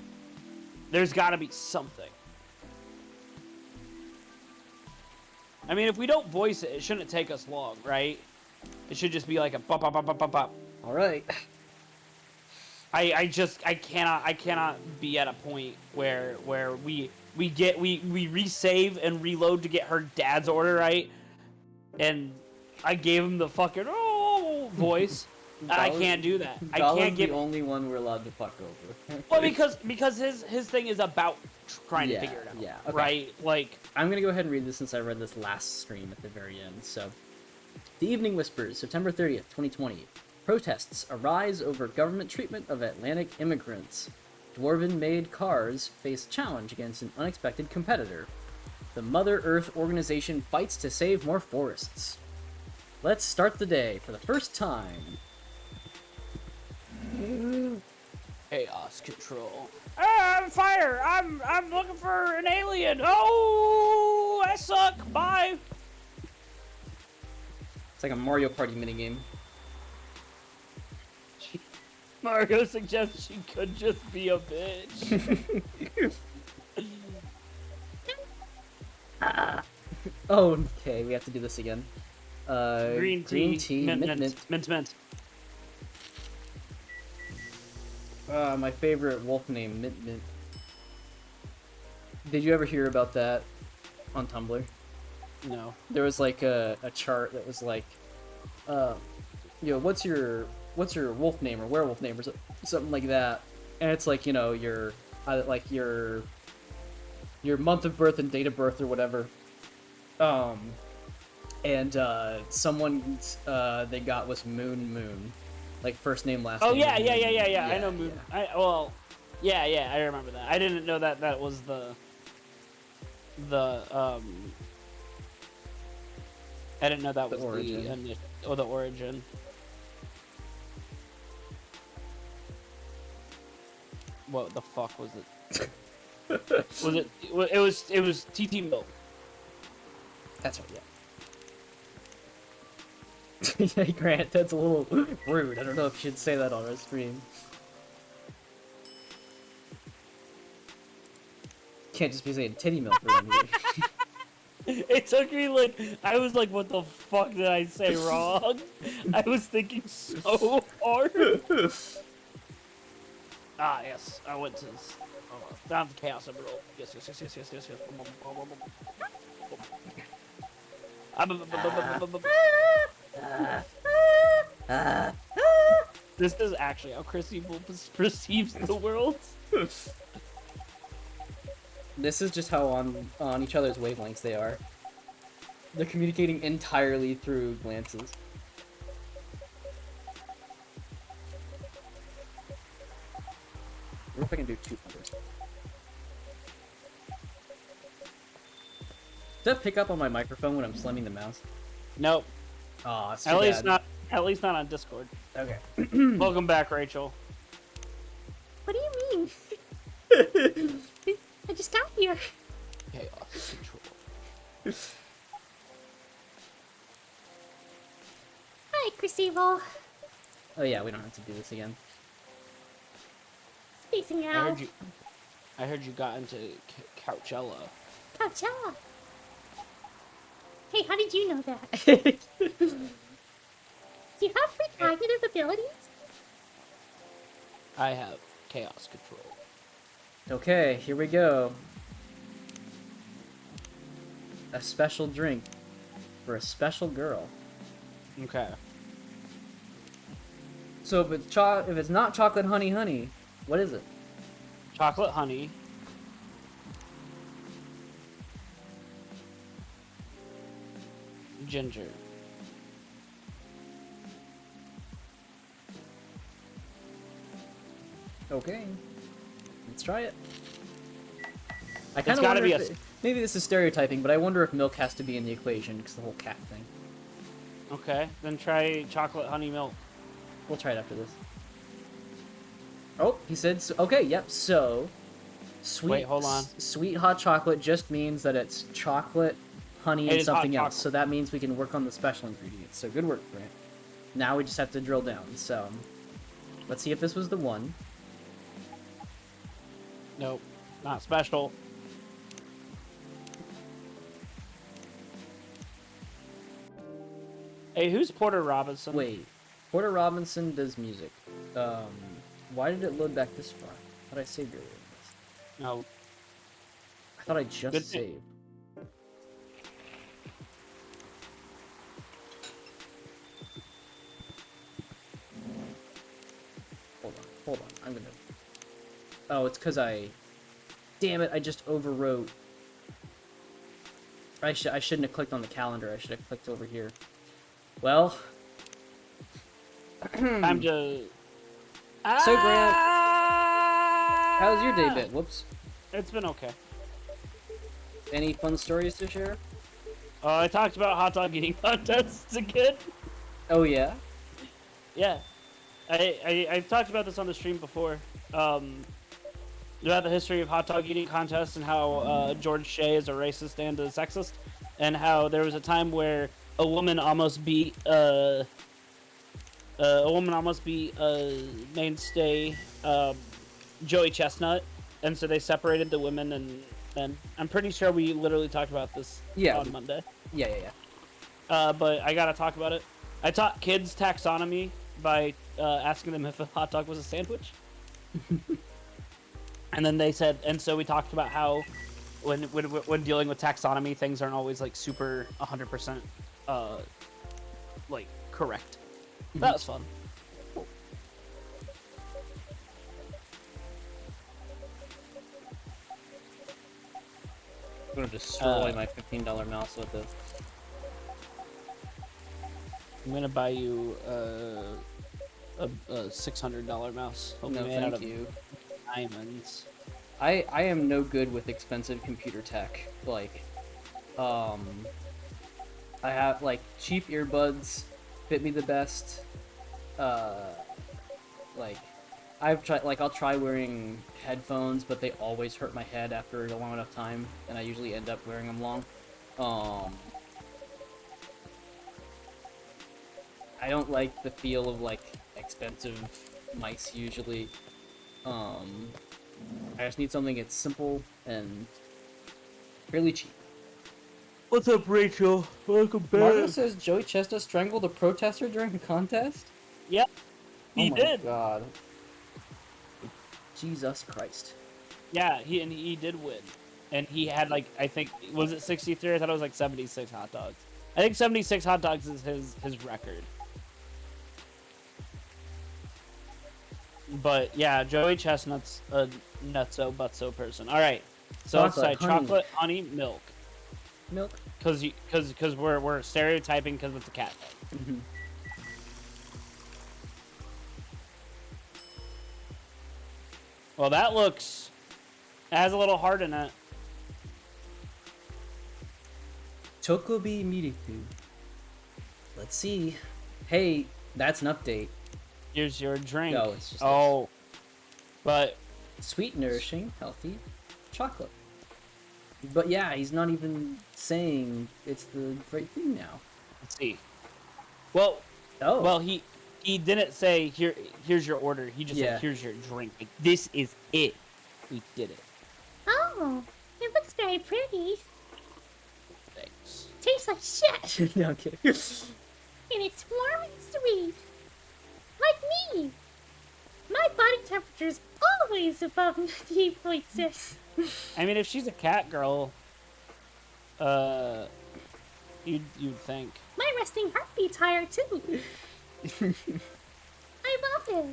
There's gotta be something. I mean, if we don't voice it, it shouldn't take us long, right? It should just be like a bop bop bop bop bop bop. All right. I cannot be at a point where we resave and reload to get her dad's order right, and I gave him the fucking voice. I can't do that. I can't give. the only one we're allowed to fuck over. Well, because his thing is about trying to figure it out. Yeah. Okay. Right. Like, I'm gonna go ahead and read this since I read this last stream at the very end. So, The Evening Whispers, September 30th, 2020. Protests arise over government treatment of Atlantic immigrants. Dwarven-made cars face challenge against an unexpected competitor. The Mother Earth organization fights to save more forests. Let's start the day for the first time. chaos control. I'm fire! I'm looking for an alien! Oh, I suck! Bye! It's like a Mario Party minigame. Margo suggests she could just be a bitch. Oh, okay, we have to do this again. Green tea, mint. My favorite wolf name, Mint Mint. Did you ever hear about that on Tumblr? No. There was like a chart that was like, what's your wolf name or werewolf name or something like that, and it's like your like your month of birth and date of birth or whatever. And someone they got was Moon, like first name last name. Oh yeah. I know Moon. Yeah. I remember that. I didn't know that was the I didn't know that was the origin. The origin. What the fuck was it? It was TT Milk. That's right, yeah. Yeah, Grant, that's a little rude. I don't know if you should say that on our stream. Can't just be saying titty milk around here. It took me like, I was like, what the fuck did I say wrong? I was thinking so hard. Ah, yes, I went to down to Chaos Emerald. Yes. This is actually how Chrissy perceives the world. This is just how on each other's wavelengths they are. They're communicating entirely through glances. What if I can do cucumbers? Does that pick up on my microphone when I'm slamming the mouse? Nope. Aw, it's too At least bad. at least not on Discord. Okay. Welcome back, Rachel. What do you mean? I just got here. Chaos control. Hi, Chris Evil. Oh yeah, we don't have to do this again. Spacing out. I heard you got into Coachella. Coachella. Hey, how did you know that? Do you have precognitive abilities? I have chaos control. Okay, here we go. A special drink for a special girl. Okay. So if it's not chocolate honey, what is it? Chocolate honey. Ginger. Okay. Let's try it. I It's kind of gotta wonder be if maybe this is stereotyping, but I wonder if milk has to be in the equation because the whole cat thing. Okay, then try chocolate honey milk. We'll try it after this. Oh, he said so. Okay, yep. So, sweet. Wait, hold on. Sweet hot chocolate just means that it's chocolate, honey, It and is hot something else. chocolate. So that means we can work on the special ingredients. So good work, Grant. Now we just have to drill down. So, let's see if this was the one. Nope, not special. Hey, who's Porter Robinson? Wait, Porter Robinson does music. Why did it load back this far? I thought I saved earlier. No. I thought I just Good thing. saved. Hold on. I'm gonna. Oh, it's because I. Damn it! I just overwrote. I shouldn't have clicked on the calendar. I should have clicked over here. Well. I'm just. So Grant, how's your day been? Whoops. It's been okay. Any fun stories to share? I talked about hot dog eating contests again. Oh yeah. Yeah, I've talked about this on the stream before. About the history of hot dog eating contests and how George Shea is a racist and a sexist, and how there was a time where a woman almost beat a woman almost be a mainstay, Joey Chestnut, and so they separated the women and men. I'm pretty sure we literally talked about this on Monday. Yeah. But I gotta talk about it. I taught kids taxonomy by asking them if a hot dog was a sandwich. And then they said, and so we talked about how when dealing with taxonomy, things aren't always like super 100% like correct. That was fun. I'm gonna destroy my $15 mouse with this. I'm gonna buy you a $600 mouse. No, made out thank of you. diamonds. I am no good with expensive computer tech. Like, I have like cheap earbuds fit me the best. Like, I've tried, like, I'll try wearing headphones, but they always hurt my head after a long enough time, and I usually end up wearing them long. I don't like the feel of like expensive mice usually. I just need something that's simple and fairly cheap. What's up, Rachel? Welcome back. Marta says Joey Chestnut strangled a protester during a contest? Yep, he oh my did. God. Jesus Christ. Yeah, he did win, and he had like I think was it 63? I thought it was like 76 hot dogs. I think 76 hot dogs is his record. But yeah, Joey Chestnut's a nutso butso person. All right, so let's say chocolate, honey, milk. Milk. Because we're stereotyping because it's a cat. Mm-hmm. Well, that looks. It has a little heart in it. Chocobi Miriku. Let's see. Hey, that's an update. Here's your drink. No, it's just this. But sweet, nourishing, healthy chocolate. But yeah, he's not even saying it's the right thing now. Let's see. Well, well, he didn't say here's your order. He just said here's your drink. Like, this is it. We did it. Oh, it looks very pretty. Thanks. Tastes like shit. No, I'm kidding. And it's warm and sweet. Like me. My body temperature is always above 98.6. I mean, if she's a cat girl, you'd think. My resting heartbeat's higher too. I love it.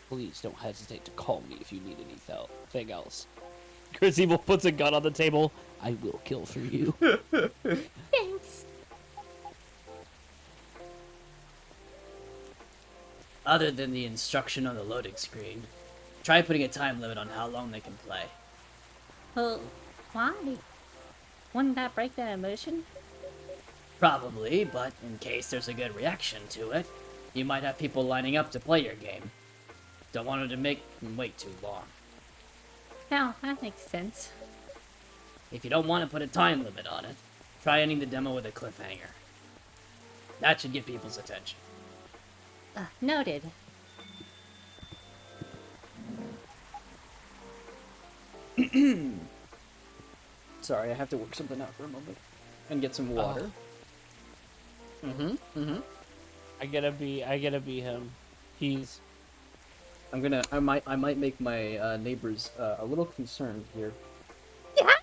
Please don't hesitate to call me if you need anything else. Chris Evil puts a gun on the table. I will kill for you. Thanks. Other than the instruction on the loading screen, try putting a time limit on how long they can play. Well, why? Wouldn't that break the immersion? Probably, but in case there's a good reaction to it, you might have people lining up to play your game. Don't want them to make them wait too long. Oh, that makes sense. If you don't want to put a time limit on it, try ending the demo with a cliffhanger. That should get people's attention. Noted. Sorry, I have to work something out for a moment. And get some water. I gotta be him. He's. I might make my neighbors a little concerned here. Yeah.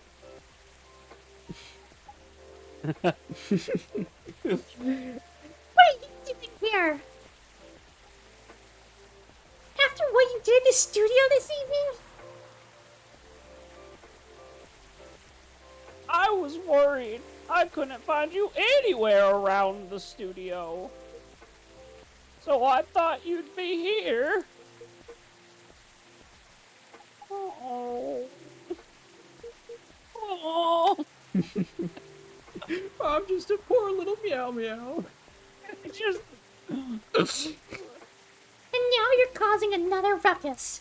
What are you doing here? After what you did in the studio this evening? I was worried. I couldn't find you anywhere around the studio. So I thought you'd be here. Oh. Oh. I'm just a poor little meow meow. Just. And now you're causing another ruckus.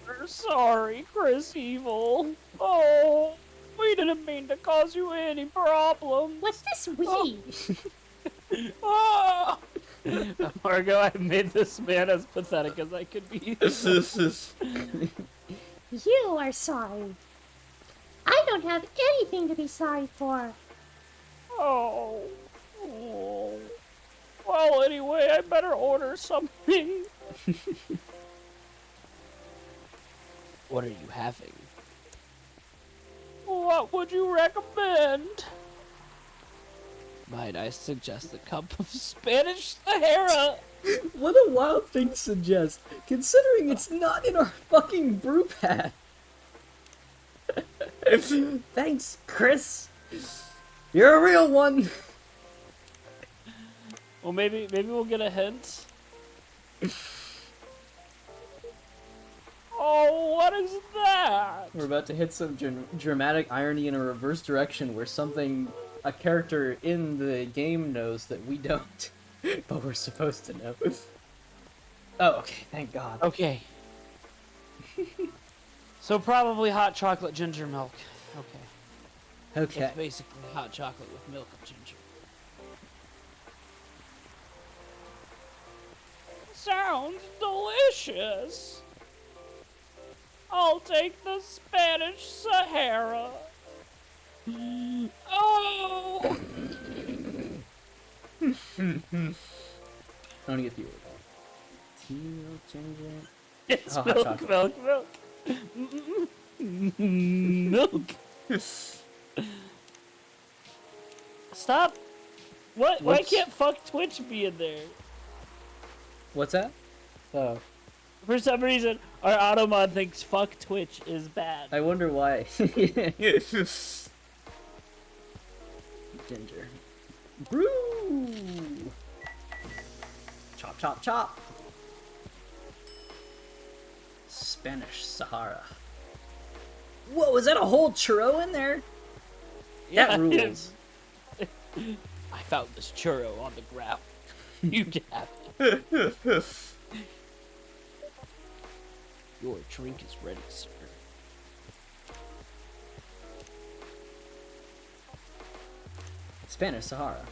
We're sorry, Chris Evil. Oh. We didn't mean to cause you any problems. What's this we? Oh. Margo, I made this man as pathetic as I could be. You are sorry. I don't have anything to be sorry for. Oh. Well, anyway, I better order something. What are you having? What would you recommend? Might I suggest a cup of Spanish Sahara? What a wild thing to suggest, considering it's not in our fucking brew pad. Thanks, Chris. You're a real one. Well, maybe we'll get a hint. Oh, what is that? We're about to hit some dramatic irony in a reverse direction where a character in the game knows that we don't, but we're supposed to know. Oh, okay, thank God. Okay. So probably hot chocolate ginger milk. Okay. Okay. It's basically hot chocolate with milk and ginger. Sounds delicious. I'll take the Spanish Sahara. Oh! I want to get the order. Tea, milk, ginger. It's Oh, hot milk, chocolate. milk. Stop. What? Why What's- can't fuck Twitch be in there? What's that? Oh, For some reason, our Automod thinks fuck Twitch is bad. I wonder why. Ginger. Brew. Chop, chop, chop. Spanish Sahara. Whoa, is that a whole churro in there? That rules. I found this churro on the ground. You can have it. Your drink is ready, sir. Spanish Sahara.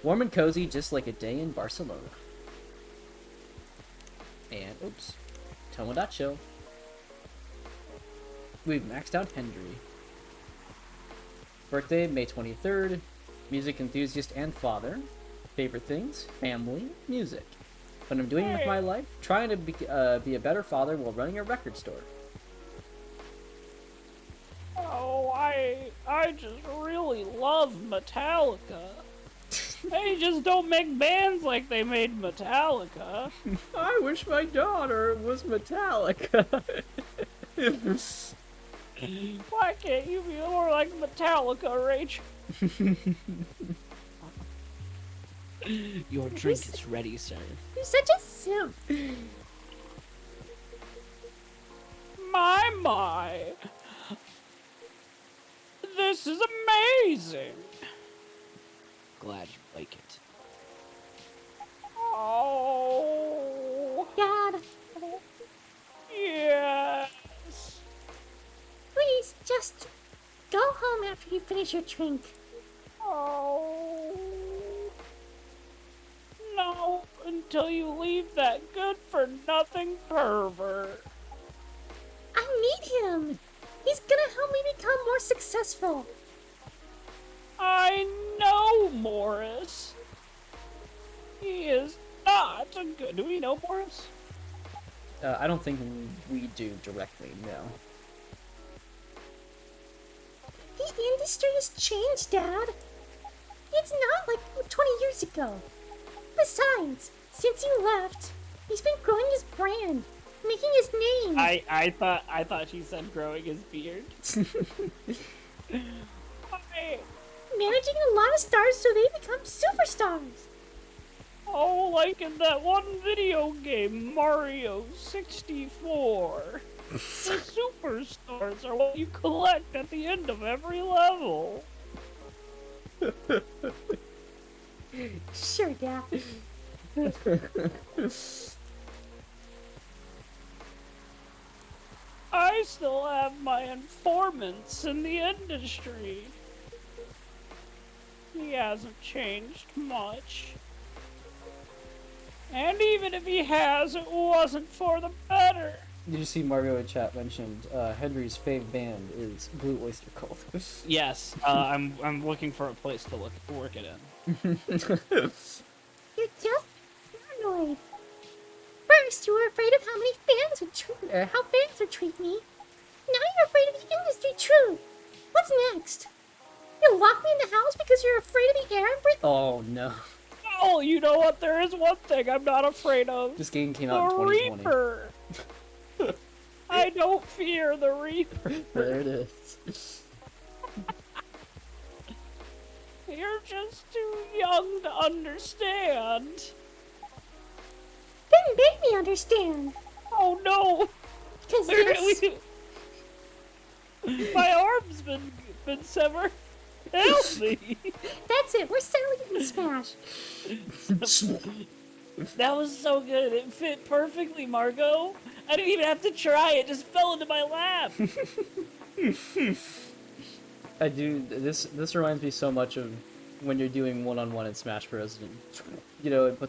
Warm and cozy, just like a day in Barcelona. And, oops. Tomo.chill. We've maxed out Hendry. Birthday, May 23rd. Music enthusiast and father. Favorite things, family, music. What I'm doing with my life, trying to be a better father while running a record store. Oh, I just really love Metallica. They just don't make bands like they made Metallica. I wish my daughter was Metallica. Why can't you be more like Metallica, Rach? Your drink is ready, sir. You're such a simp. My. This is amazing. Glad you like it. Oh. Dad, Yes. please just go home after you finish your drink. Oh. No, until you leave that good-for-nothing pervert. I need him. He's gonna help me become more successful. I know Morris. He is not a good... Do we know Morris? I don't think we do directly, no. The industry has changed, Dad. It's not like 20 years ago. Besides, since you left, he's been growing his brand, making his name. I thought she said growing his beard. Managing a lot of stars so they become superstars. Oh, like in that one video game, Mario 64. The superstars are what you collect at the end of every level. Sure, Dad. I still have my informants in the industry. He hasn't changed much. And even if he has, it wasn't for the better. Did you see Mario in chat mentioned Henry's fave band is Blue Oyster Cult? Yes, I'm looking for a place to work it in. You're just paranoid. First, you were afraid of how many fans would treat, or how fans would treat me. Now you're afraid of the industry truth. What's next? You lock me in the house because you're afraid of the air and breath? Oh no. Oh, you know what? There is one thing I'm not afraid of. This game came out in The 2020. Reaper. I don't fear the Reaper. There it is. You're just too young to understand. Then make me understand. Oh no! Because this... My arm's been severed. Help me! That's it, we're settling in Smash. That was so good. It fit perfectly, Margot. I didn't even have to try. It just fell into my lap. I do. This reminds me so much of when you're doing one-on-one in Smash Bros. And, you know, it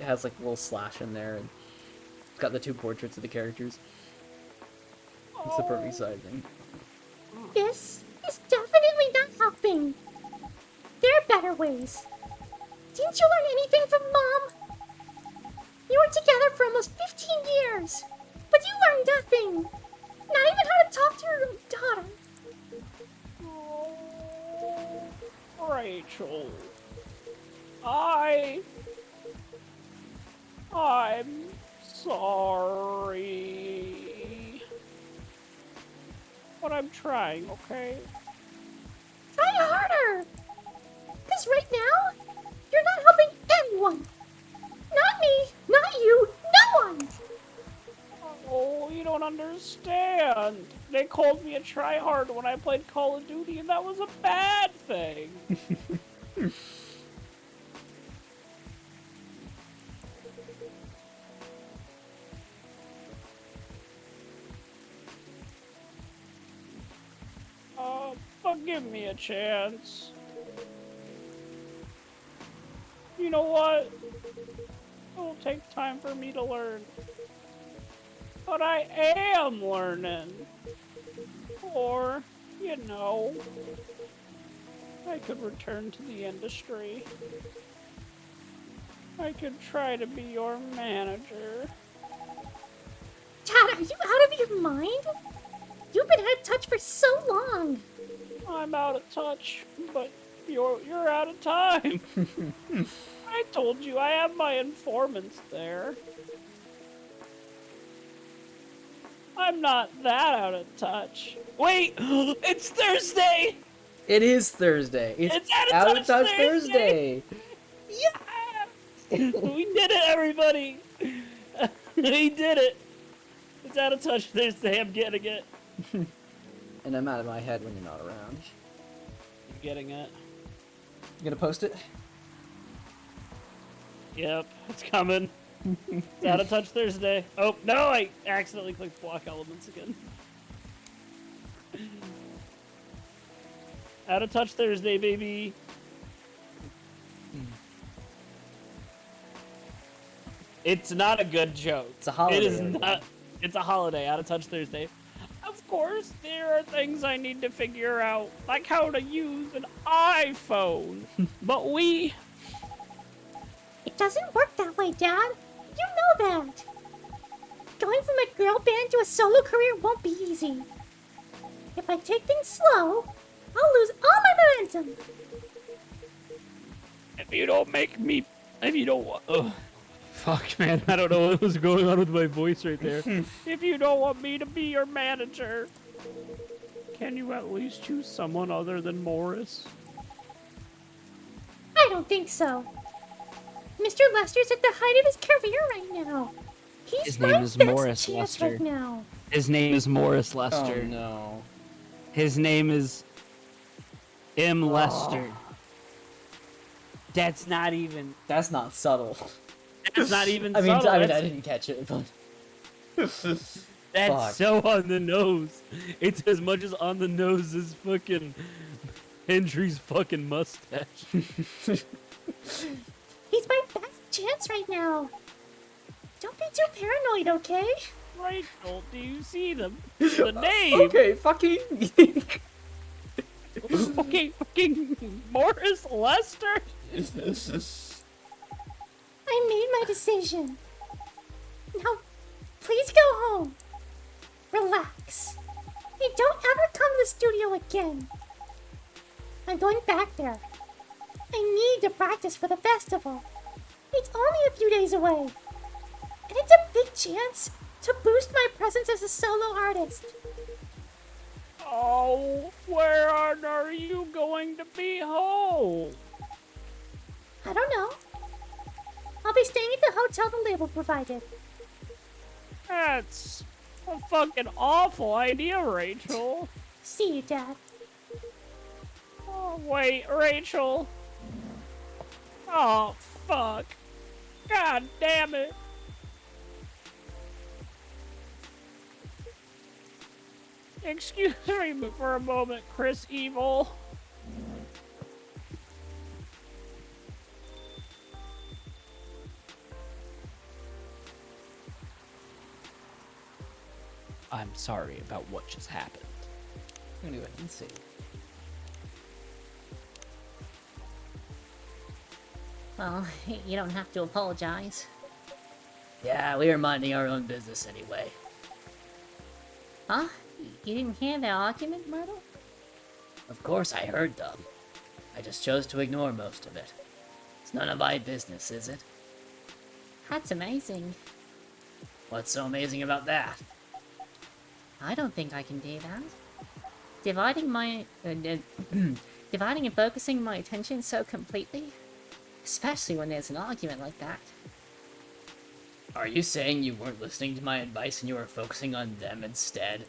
has like a little slash in there, and it's got the two portraits of the characters. It's the perfect sizing. This is definitely not helping. There are better ways. Didn't you learn anything from Mom? You were together for almost 15 years, but you learned nothing. Not even how to talk to your own daughter. Oh, Rachel. I'm sorry. But I'm trying, okay? Try harder. Because right now, you're not helping anyone. Not me, not you, no one. Oh, you don't understand. They called me a tryhard when I played Call of Duty, and that was a bad thing. But give me a chance. You know what? It will take time for me to learn. But I am learning. Or, you know, I could return to the industry. I could try to be your manager. Dad, are you out of your mind? You've been out of touch for so long. I'm out of touch, but you're out of time. I told you I have my informants there. I'm not that out of touch. Wait, it's Thursday. It is Thursday. It's out of touch Thursday. Yeah, we did it, everybody. We did it. It's out of touch Thursday. I'm getting it. And I'm out of my head when you're not around. I'm getting it. You gonna post it? Yep, it's coming. It's out of touch Thursday. Oh, no, I accidentally clicked block elements again. Out of touch Thursday, baby. It's not a good joke. It's a holiday. It is not. It's a holiday. Out of touch Thursday. Of course, there are things I need to figure out, like how to use an iPhone. But we... It doesn't work that way, Dad. You know that. Going from a girl band to a solo career won't be easy. If I take things slow, I'll lose all my momentum. If you don't make me... If you don't want... Ugh. Fuck, man. I don't know what was going on with my voice right there. If you don't want me to be your manager, can you at least choose someone other than Morris? I don't think so. Mr. Lester's at the height of his career right now. He's His my name is best Morris chance Lester. right now. His name is Morris Lester. Oh no. His name is M. Lester. That's not even... That's not subtle. That's not even I mean, subtle. I That's- didn't catch it, but That's Fuck. so on the nose. It's as much as on the nose as fucking Hendry's fucking mustache. He's my best chance right now. Don't be too paranoid, okay? Rachel, do you see them? The name. Okay, fucking. Okay, fucking Morris Lester. I made my decision. Now, please go home. Relax. And don't ever come to the studio again. I'm going back there. I need to practice for the festival. It's only a few days away. And it's a big chance to boost my presence as a solo artist. Oh, where are you going to be home? I don't know. I'll be staying at the hotel the label provided. That's a fucking awful idea, Rachel. See you, Dad. Oh, wait, Rachel. Oh, fuck. God damn it. Excuse me for a moment, Chris Evil. I'm sorry about what just happened. I'm gonna go ahead and see. Well, you don't have to apologize. Yeah, we were minding our own business anyway. Huh? You didn't hear their argument, Myrtle? Of course I heard them. I just chose to ignore most of it. It's none of my business, is it? That's amazing. What's so amazing about that? I don't think I can do that. Dividing and focusing my attention so completely, especially when there's an argument like that. Are you saying you weren't listening to my advice and you were focusing on them instead?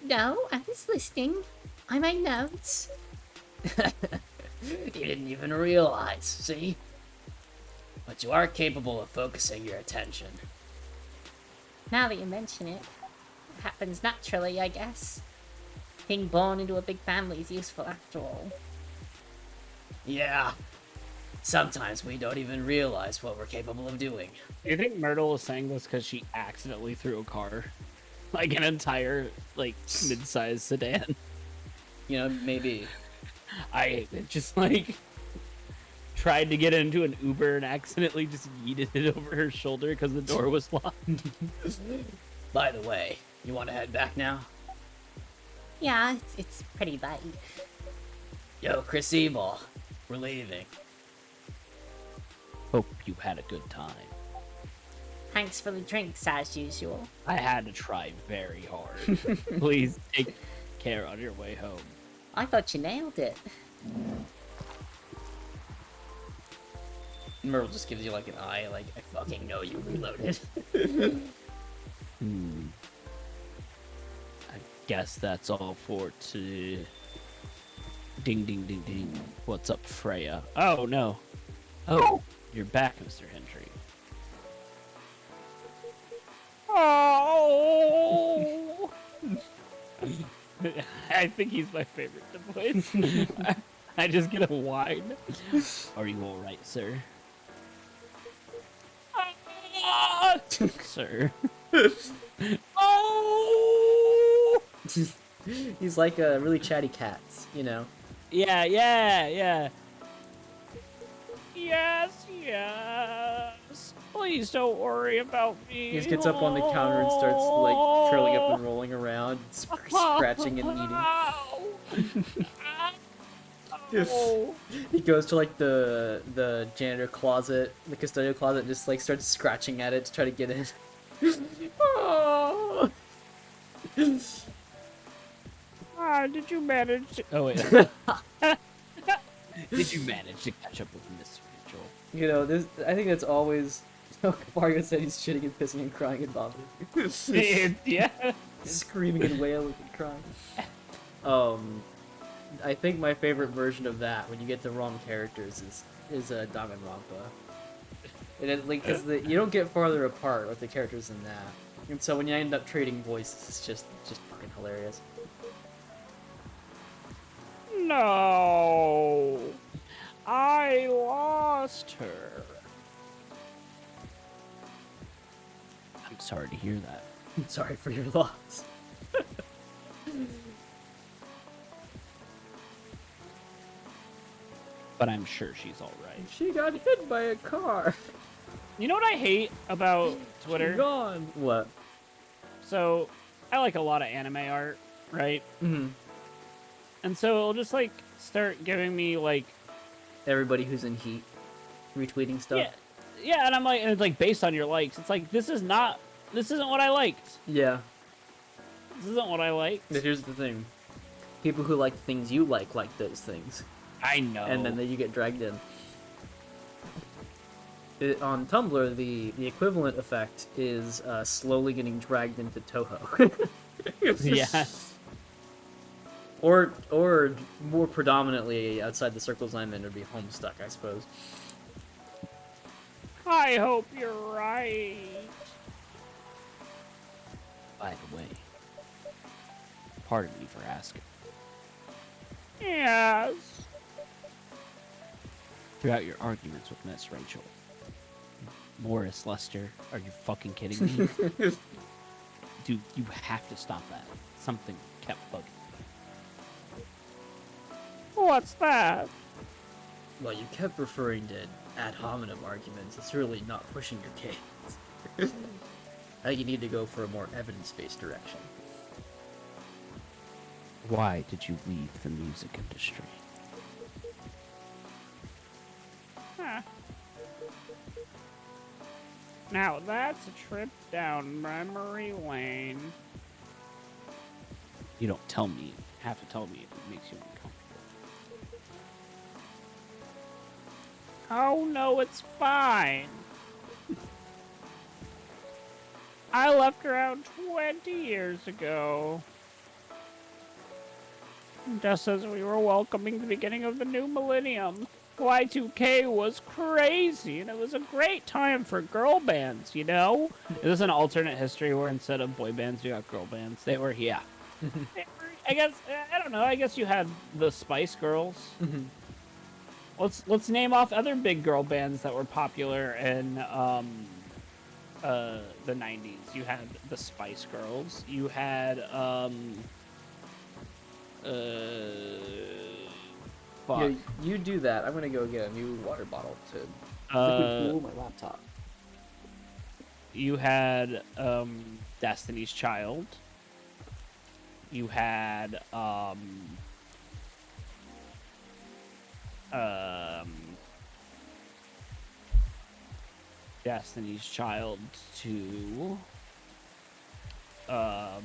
No, I was listening. I made notes. You didn't even realize, see? But you are capable of focusing your attention. Now that you mention it, it happens naturally, I guess. Being born into a big family is useful after all. Yeah. Sometimes we don't even realize what we're capable of doing. Do you think Myrtle was saying this because she accidentally threw a car? Like an entire, like, mid-sized sedan? You know, maybe. I just, like, tried to get into an Uber and accidentally just yeeted it over her shoulder because the door was locked. By the way, you want to head back now? Yeah, it's pretty late. Yo, Chris Evil, we're leaving. Hope you had a good time. Thanks for the drinks, as usual. I had to try very hard. Please take care on your way home. I thought you nailed it. Myrtle just gives you like an eye, like, I fucking know you reloaded. I guess that's all for today. Ding, ding, ding, ding. What's up, Freya? Oh, no. Oh, you're back, Mr. Hendry. Oh! I think he's my favorite to voice. I just get a whine. Are you alright, sir? Sir. Oh! He's like a really chatty cats, you know? Yeah, yeah, yeah. Yes, yes. Please don't worry about me. He just gets up on the counter and starts, like, curling up and rolling around, scratching and eating. Oh. He goes to, like, the janitor closet, the custodial closet, and just, like, starts scratching at it to try to get in. Oh. Did you manage to... Oh, wait. Did you manage to catch up with Miss Rachel? You know, this. I think that's always... Mario said he's shitting and pissing and crying and vomiting. Yeah. Screaming and wailing and crying. I think my favorite version of that, when you get the wrong characters, is Danganronpa. It is like because you don't get farther apart with the characters than that, and so when you end up trading voices, it's just fucking hilarious. No, I lost her. I'm sorry to hear that. I'm sorry for your loss. But I'm sure she's all right. She got hit by a car. You know what I hate about Twitter? She's gone. What? So, I like a lot of anime art, right? Mm-hmm. And so it'll just like start giving me like Everybody who's in heat retweeting stuff. yeah, and I'm like, and it's like based on your likes. It's like this isn't what I liked. Yeah. This isn't what I liked. But here's the thing: people who like things you like those things, I know. and then you get dragged in. On Tumblr, the equivalent effect is slowly getting dragged into Toho. Yeah. Or more predominantly outside the circles I'm in would be Homestuck, I suppose. I hope you're right. By the way, pardon me for asking. Yes. Throughout your arguments with Miss Rachel, Morris Lester, are you fucking kidding me? Dude, you have to stop that. Something kept bugging me. What's that? Well, you kept referring to ad hominem arguments. It's really not pushing your case. I think you need to go for a more evidence-based direction. Why did you leave the music industry? Huh. Now that's a trip down memory lane. You don't tell me. Have to tell me if it makes you uncomfortable. Oh no, it's fine. I left around 20 years ago. Just as we were welcoming the beginning of the new millennium. Y2K was crazy, and it was a great time for girl bands, you know? Is this an alternate history where instead of boy bands, you got girl bands? They were, yeah. I guess, I don't know, I guess you had the Spice Girls. Let's name off other big girl bands that were popular in the 90s. You had the Spice Girls. You had fuck. Yeah, you do that. I'm gonna go get a new water bottle to liquid cool my laptop. You had Destiny's Child. You had Destiny's Child 2. All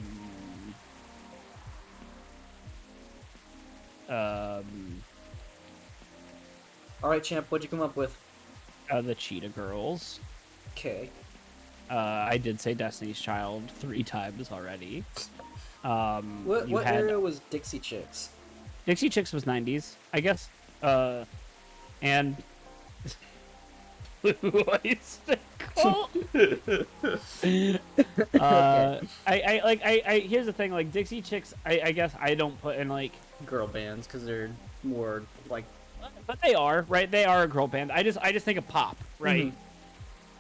right, champ. What'd you come up with? The Cheetah Girls. Okay. I did say Destiny's Child 3 times already. What era was Dixie Chicks? Dixie Chicks was 90s, I guess. And Blue Icicle. I here's the thing, like Dixie Chicks, I guess I don't put in like Girl bands because they're more like. But they are, right? They are a girl band. I just think of pop, right? Mm-hmm.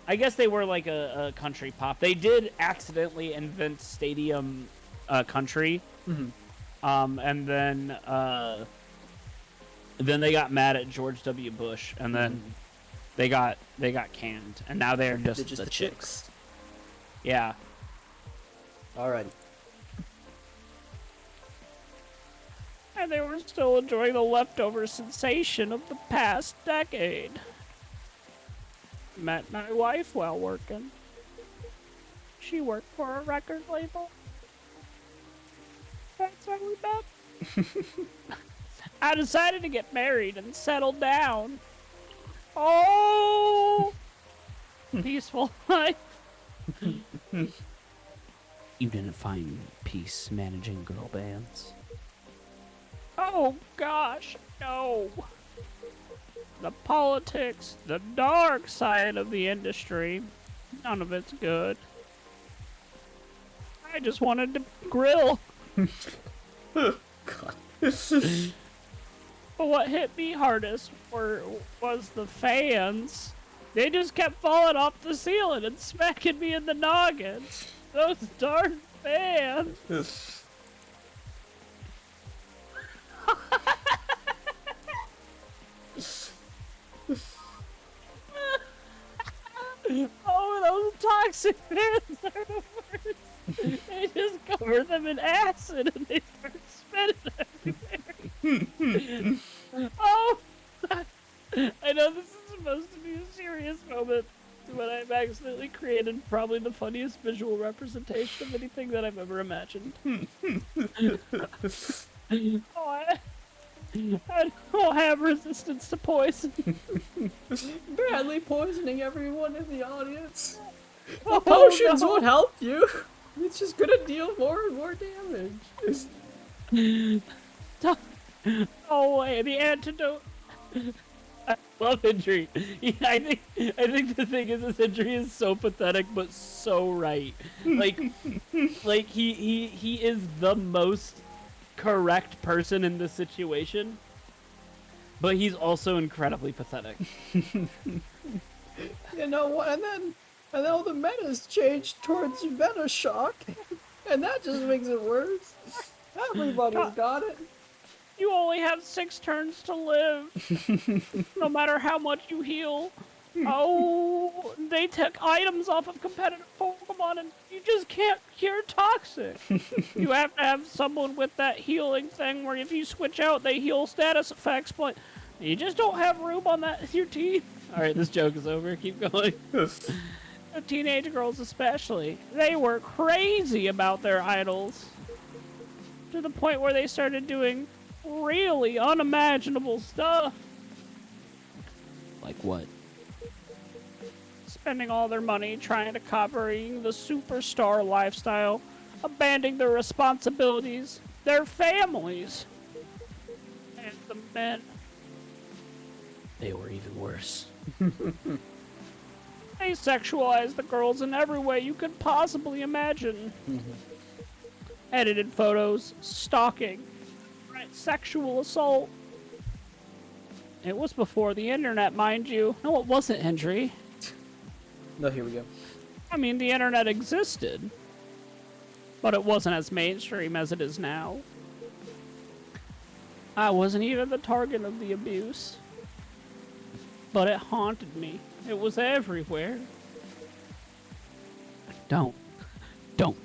I guess they were like a country pop. They did accidentally invent stadium country. Mm-hmm. And then they got mad at George W. Bush, and then they got canned, and now they're just the Chicks. Yeah. Alrighty. And they were still enjoying the leftover sensation of the past decade. Met my wife while working. She worked for a record label. That's how we met. I decided to get married and settle down. Oh! Peaceful life. You didn't find peace managing girl bands? Oh, gosh, no. the politics, the dark side of the industry. None of it's good. I just wanted to grill. God. But what hit me hardest was the fans. They just kept falling off the ceiling and smacking me in the noggin. Those darn fans. Oh, those toxic fans are the worst. They just cover them in acid and they start spitting everywhere. Oh! I know this is supposed to be a serious moment, but I've accidentally created probably the funniest visual representation of anything that I've ever imagined. Oh, I don't have resistance to poison. Badly poisoning everyone in the audience. The Oh, potions no. won't help you. It's just gonna deal more and more damage. Oh wait, the antidote. I love injury. Yeah, I think the thing is, this injury is so pathetic, but so right. Like he is the most correct person in this situation, but he's also incredibly pathetic. You know what? And then all the meta's changed towards Venom Shock, and that just makes it worse. Everybody's got it. You only have 6 turns to live, no matter how much you heal. Oh, they took items off of competitive Pokemon, and you just can't cure Toxic. You have to have someone with that healing thing where if you switch out, they heal status effects, but you just don't have room on that your team. All right, this joke is over. Keep going. The teenage girls especially, they were crazy about their idols, to the point where they started doing really unimaginable stuff. Like what? Spending all their money trying to copy the superstar lifestyle, abandoning their responsibilities, their families, and the men. They were even worse. They sexualized the girls in every way you could possibly imagine. Edited photos, stalking, sexual assault. It was before the internet, mind you. No, it wasn't, Hendry. No, here we go. I mean, the internet existed, but it wasn't as mainstream as it is now. I wasn't even the target of the abuse, but it haunted me. It was everywhere. Don't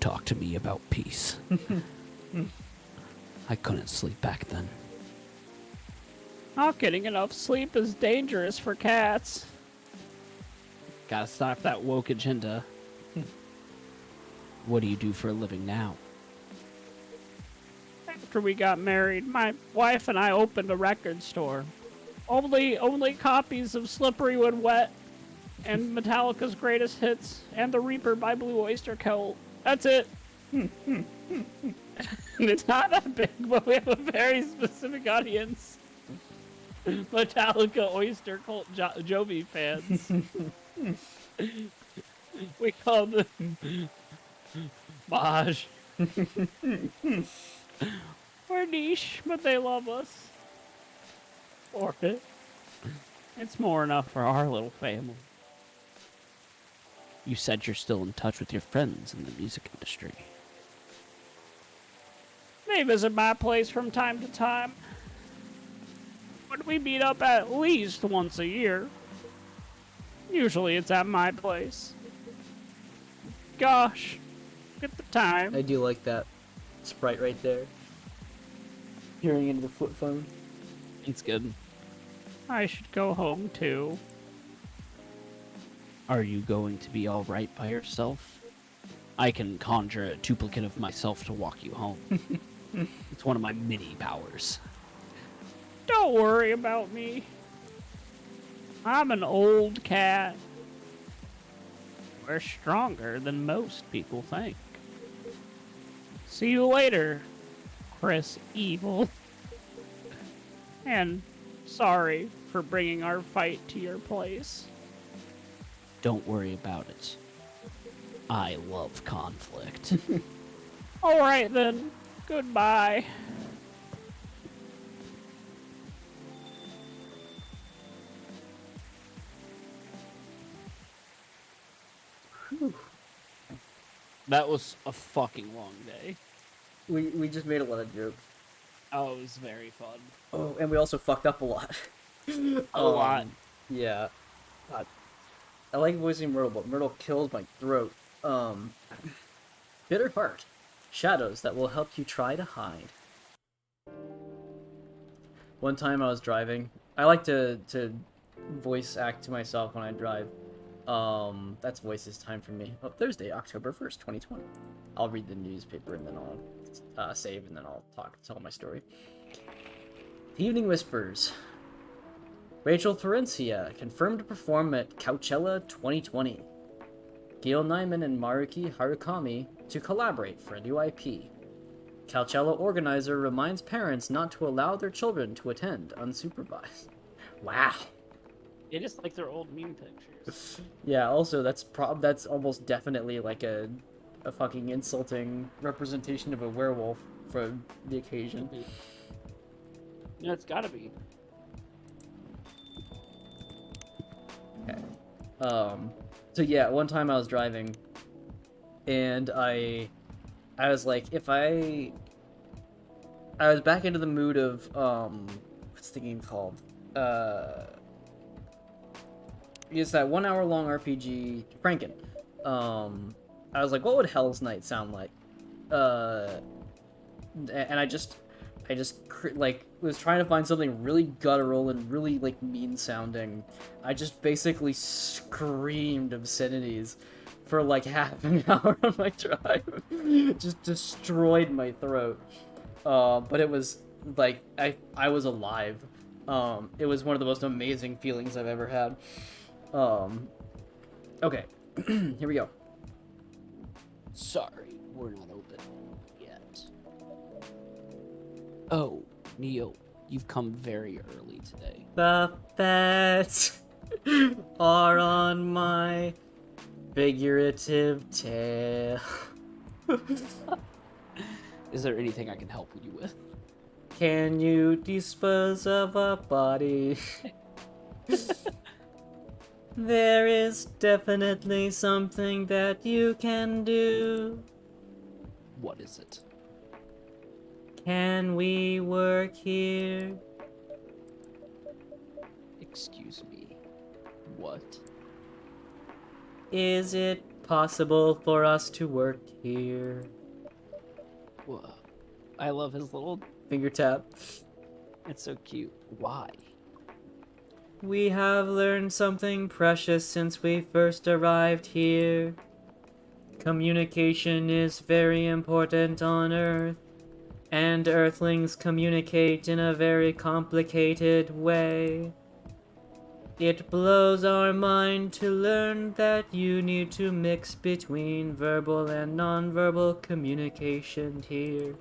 talk to me about peace. I couldn't sleep back then. Not getting enough sleep is dangerous for cats. Gotta stop that woke agenda. What do you do for a living now? After we got married, my wife and I opened a record store. Only copies of Slippery When Wet and Metallica's Greatest Hits and The Reaper by Blue Oyster Cult. That's it. It's not that big, but we have a very specific audience. Metallica Oyster Cult Jovi fans. We call them Maj. We're niche, but they love us for it. It's more enough for our little family. You said you're still in touch with your friends in the music industry. They visit my place from time to time. But we meet up at least once a year. Usually it's at my place. Gosh, look at the time. I do like that sprite right there. Peering into the flip phone. It's good. I should go home too. Are you going to be alright by yourself? I can conjure a duplicate of myself to walk you home. It's one of my mini powers. Don't worry about me. I'm an old cat. We're stronger than most people think. See you later, Chris Evil. And sorry for for bringing our fight to your place. Don't worry about it. I love conflict. All right, then. Goodbye. Whew. That was a fucking long day. We just made a lot of jokes. Oh, it was very fun. Oh, and we also fucked up a lot. A lot. Yeah. God. I like voicing Myrtle, but Myrtle kills my throat. Bitter Heart. Shadows that will help you try to hide. One time I was driving. I like to voice act to myself when I drive. That's voices time for me. Oh, Thursday, October 1st, 2020. I'll read the newspaper and then I'll save and then I'll tell my story. The Evening Whispers. Rachel Florencia confirmed to perform at Coachella 2020. Gail Nyman and Maruki Harukami to collaborate for a new IP. Coachella organizer reminds parents not to allow their children to attend unsupervised. Wow. It is like their old meme pictures. Yeah, also that's almost definitely like a fucking insulting representation of a werewolf for the occasion. Yeah, it's gotta be. Okay. So yeah, one time I was driving and I was like, if I was back into the mood of what's the game called? It's that 1 hour long RPG Franken. I was like, what would Hell's Night sound like? And I just like was trying to find something really guttural and really like mean sounding. I just basically screamed obscenities for like half an hour on my drive. Just destroyed my throat. But it was like I was alive. It was one of the most amazing feelings I've ever had. Okay. Here we go. Sorry, we're not open yet. Oh, Neo, you've come very early today. The bets are on my figurative tail. Is there anything I can help you with? Can you dispose of a body? There is definitely something that you can do. What is it? Can we work here? Excuse me. What? Is it possible for us to work here? Whoa. I love his little... Finger tap. It's so cute. Why? We have learned something precious since we first arrived here. Communication is very important on Earth, and Earthlings communicate in a very complicated way. It blows our mind to learn that you need to mix between verbal and nonverbal communication here.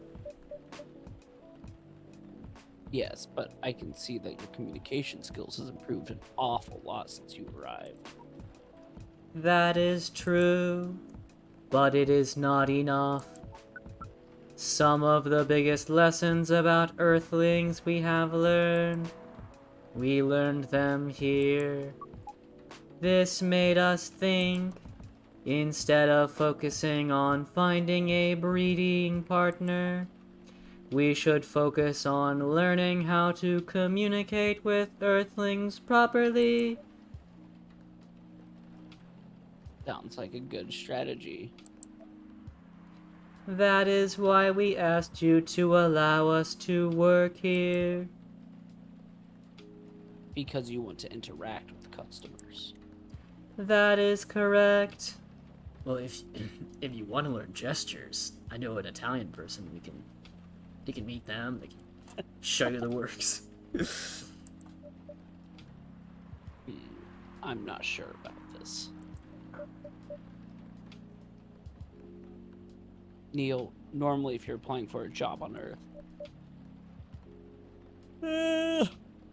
Yes, but I can see that your communication skills has improved an awful lot since you arrived. That is true, but it is not enough. Some of the biggest lessons about Earthlings we have learned, we learned them here. This made us think, instead of focusing on finding a breeding partner, we should focus on learning how to communicate with Earthlings properly. Sounds like a good strategy. That is why we asked you to allow us to work here. Because you want to interact with the customers. That is correct. Well, if you want to learn gestures, I know an Italian person. You can meet them. They can show you the works. I'm not sure about this. Neil, normally if you're applying for a job on Earth,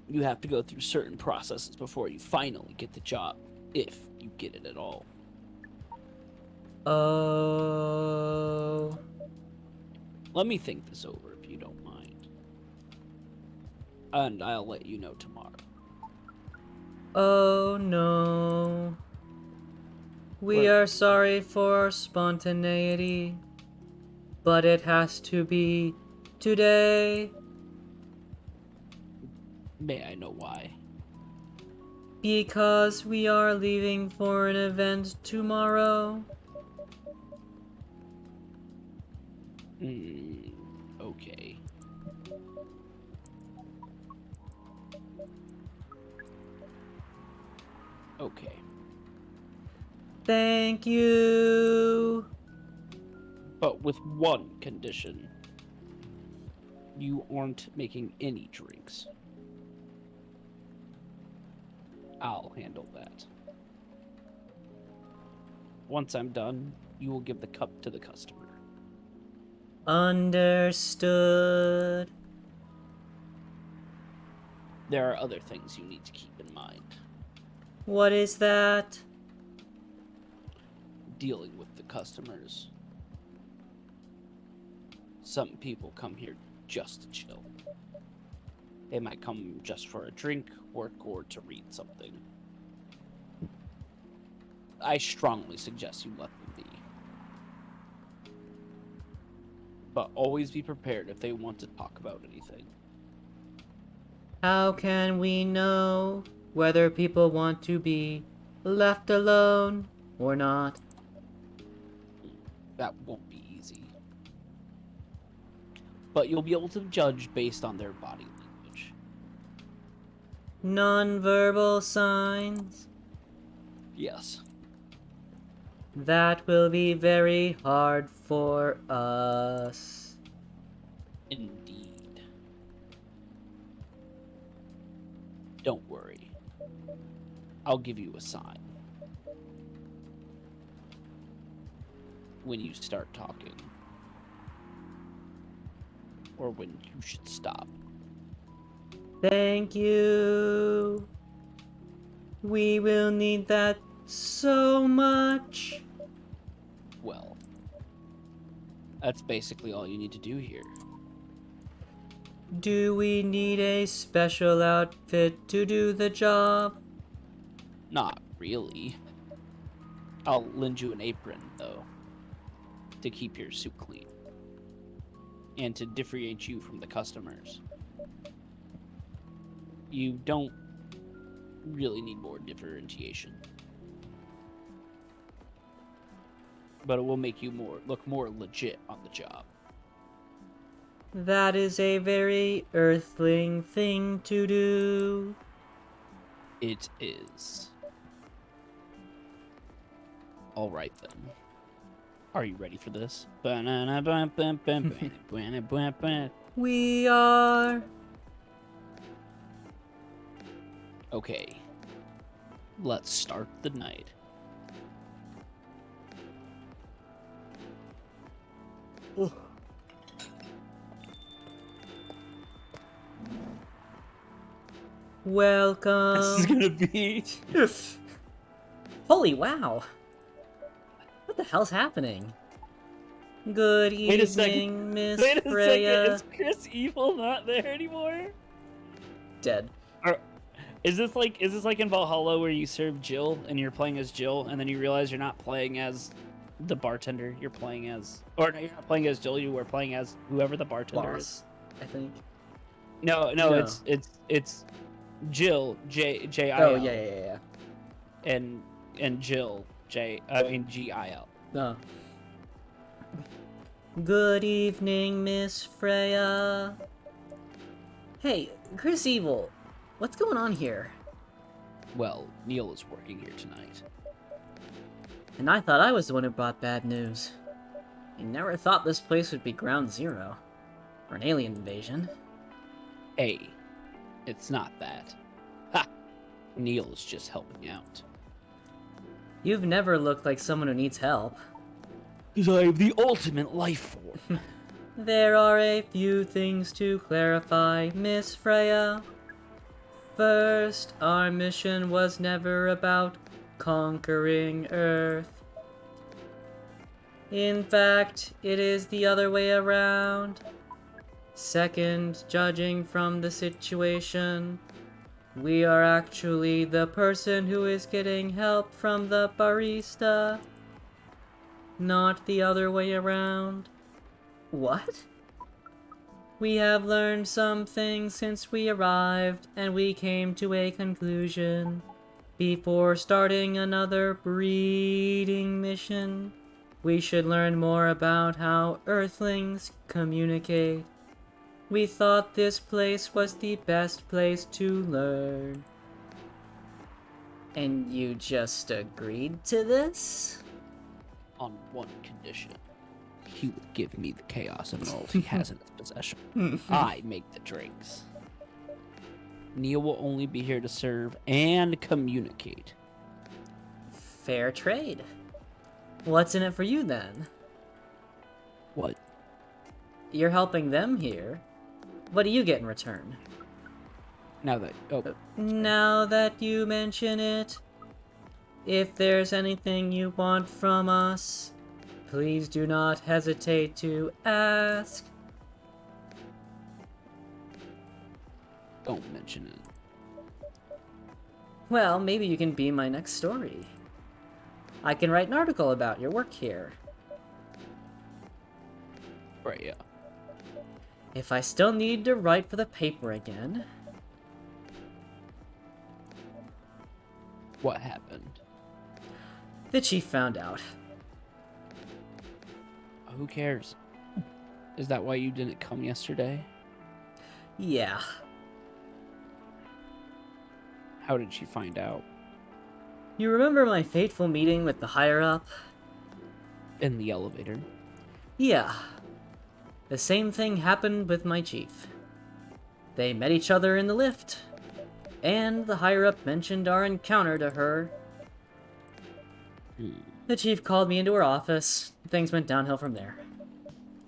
You have to go through certain processes before you finally get the job, if you get it at all. Oh. Let me think this over if you don't mind. And I'll let you know tomorrow. Oh no. We What? are sorry for our spontaneity, but it has to be today. May I know why? Because we are leaving for an event tomorrow. Okay. Okay. Thank you. But with one condition. You aren't making any drinks. I'll handle that. Once I'm done, you will give the cup to the customer. Understood. There are other things you need to keep in mind. What is that? Dealing with the customers. Some people come here just to chill. They might come just for a drink, work, or to read something. I strongly suggest you let them be. But always be prepared if they want to talk about anything. How can we know whether people want to be left alone or not? That won't be easy. But you'll be able to judge based on their body language. Non-verbal signs? Yes. That will be very hard for us. Indeed. Don't worry. I'll give you a sign. When you start talking. Or when you should stop. Thank you. We will need that so much. Well, that's basically all you need to do here. Do we need a special outfit to do the job? Not really. I'll lend you an apron, though, to keep your suit clean. And to differentiate you from the customers. You don't really need more differentiation. But it will make you look more legit on the job. That is a very earthling thing to do. It is. Alright then. Are you ready for this? We are. Okay. Let's start the night. Welcome. This is gonna be... Holy wow. What the hell's happening? Good Wait a second. evening, Miss Wait a Freya. second, is Chris Evil not there anymore? Dead. Is this like in Valhalla where you serve Jill and you're playing as Jill and then you realize you're not playing as the bartender, you're playing as... Or no, you're not playing as Jill, you were playing as whoever the bartender is. Boss, I think. No, No. it's Jill, J-I-L. Oh, yeah. And Jill, G-I-L. No. Good evening, Miss Freya. Hey, Chris Evil, what's going on here? Well, Neil is working here tonight. And I thought I was the one who brought bad news. I never thought this place would be ground zero for an alien invasion. Hey, it's not that. Ha! Neil is just helping out. You've never looked like someone who needs help. Because I have the ultimate life form. There are a few things to clarify, Miss Freya. First, our mission was never about conquering Earth. In fact, it is the other way around. Second, judging from the situation, we are actually the person who is getting help from the barista, not the other way around. What? We have learned some things since we arrived, and we came to a conclusion. Before starting another breeding mission, we should learn more about how Earthlings communicate. We thought this place was the best place to learn. And you just agreed to this? On one condition. He will give me the chaos emerald he has in his possession. I make the drinks. Neil will only be here to serve and communicate. Fair trade. What's in it for you then? What? You're helping them here. What do you get in return? Now that... Oh, Now that you mention it, if there's anything you want from us, please do not hesitate to ask. don't mention it. Well, maybe you can be my next story. I can write an article about your work here. Right, yeah. If I still need to write for the paper again... What happened? The chief found out. Who cares? Is that why you didn't come yesterday? Yeah. How did she find out? You remember my fateful meeting with the higher-up? In the elevator. Yeah. The same thing happened with my chief. They met each other in the lift, and the higher-up mentioned our encounter to her. The chief called me into her office. Things went downhill from there.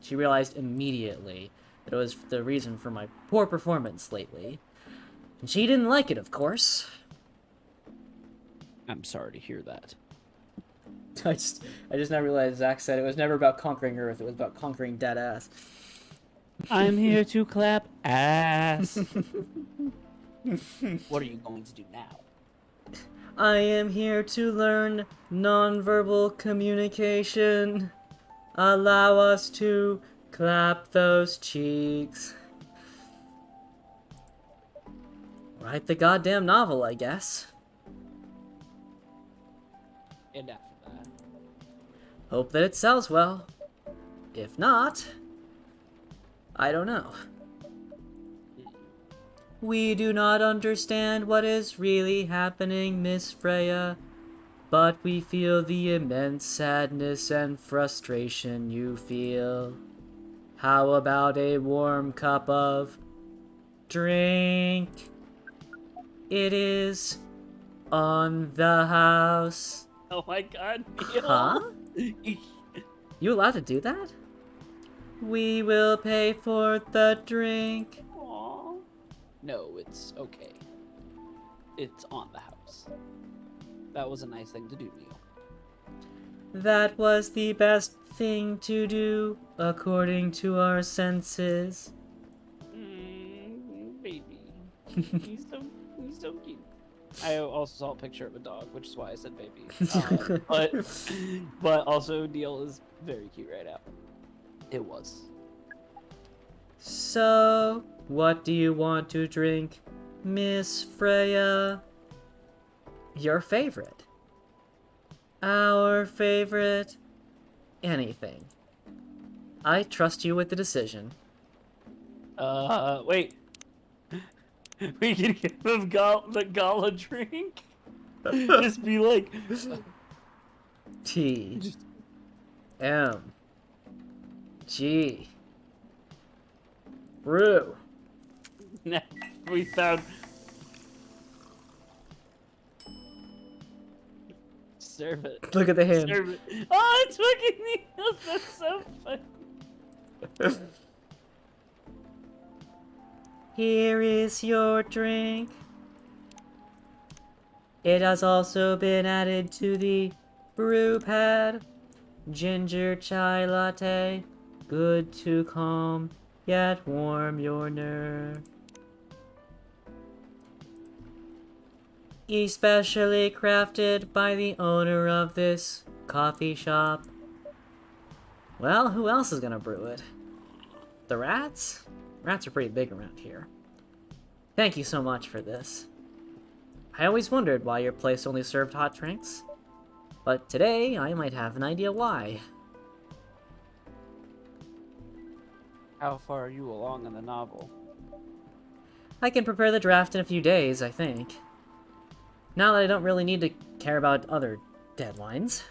She realized immediately that it was the reason for my poor performance lately. And she didn't like it, of course. I'm sorry to hear that. I just now realized Zach said it was never about conquering Earth, it was about conquering dead ass. I'm here to clap ass. What are you going to do now? I am here to learn nonverbal communication. Allow us to clap those cheeks. Write the goddamn novel, I guess. And after that? Hope that it sells well. If not, I don't know. We do not understand what is really happening, Miss Freya, but we feel the immense sadness and frustration you feel. How about a warm cup of drink? It is on the house. Oh my god, Neil. Huh? You allowed to do that? We will pay for the drink. Aww. No, it's okay. It's on the house. That was a nice thing to do, Neil. That was the best thing to do, according to our senses. Baby. He's so cute. I also saw a picture of a dog, which is why I said baby. But also Neil is very cute right now. It was. So, what do you want to drink, Miss Freya? Your favorite. Our favorite. Anything. I trust you with the decision. Wait. We can give him the gala drink? Just be like... T. M. G. Brew. We found... Serve it. Look at the hand. Serve it. Oh, it's fucking Neil. That's so funny. Here is your drink. It has also been added to the brew pad. Ginger chai latte, good to calm, yet warm your nerve. Especially crafted by the owner of this coffee shop. Well, who else is gonna brew it? The rats? Rats are pretty big around here. Thank you so much for this. I always wondered why your place only served hot drinks, but today I might have an idea why. How far are you along in the novel? I can prepare the draft in a few days, I think. Now that I don't really need to care about other deadlines.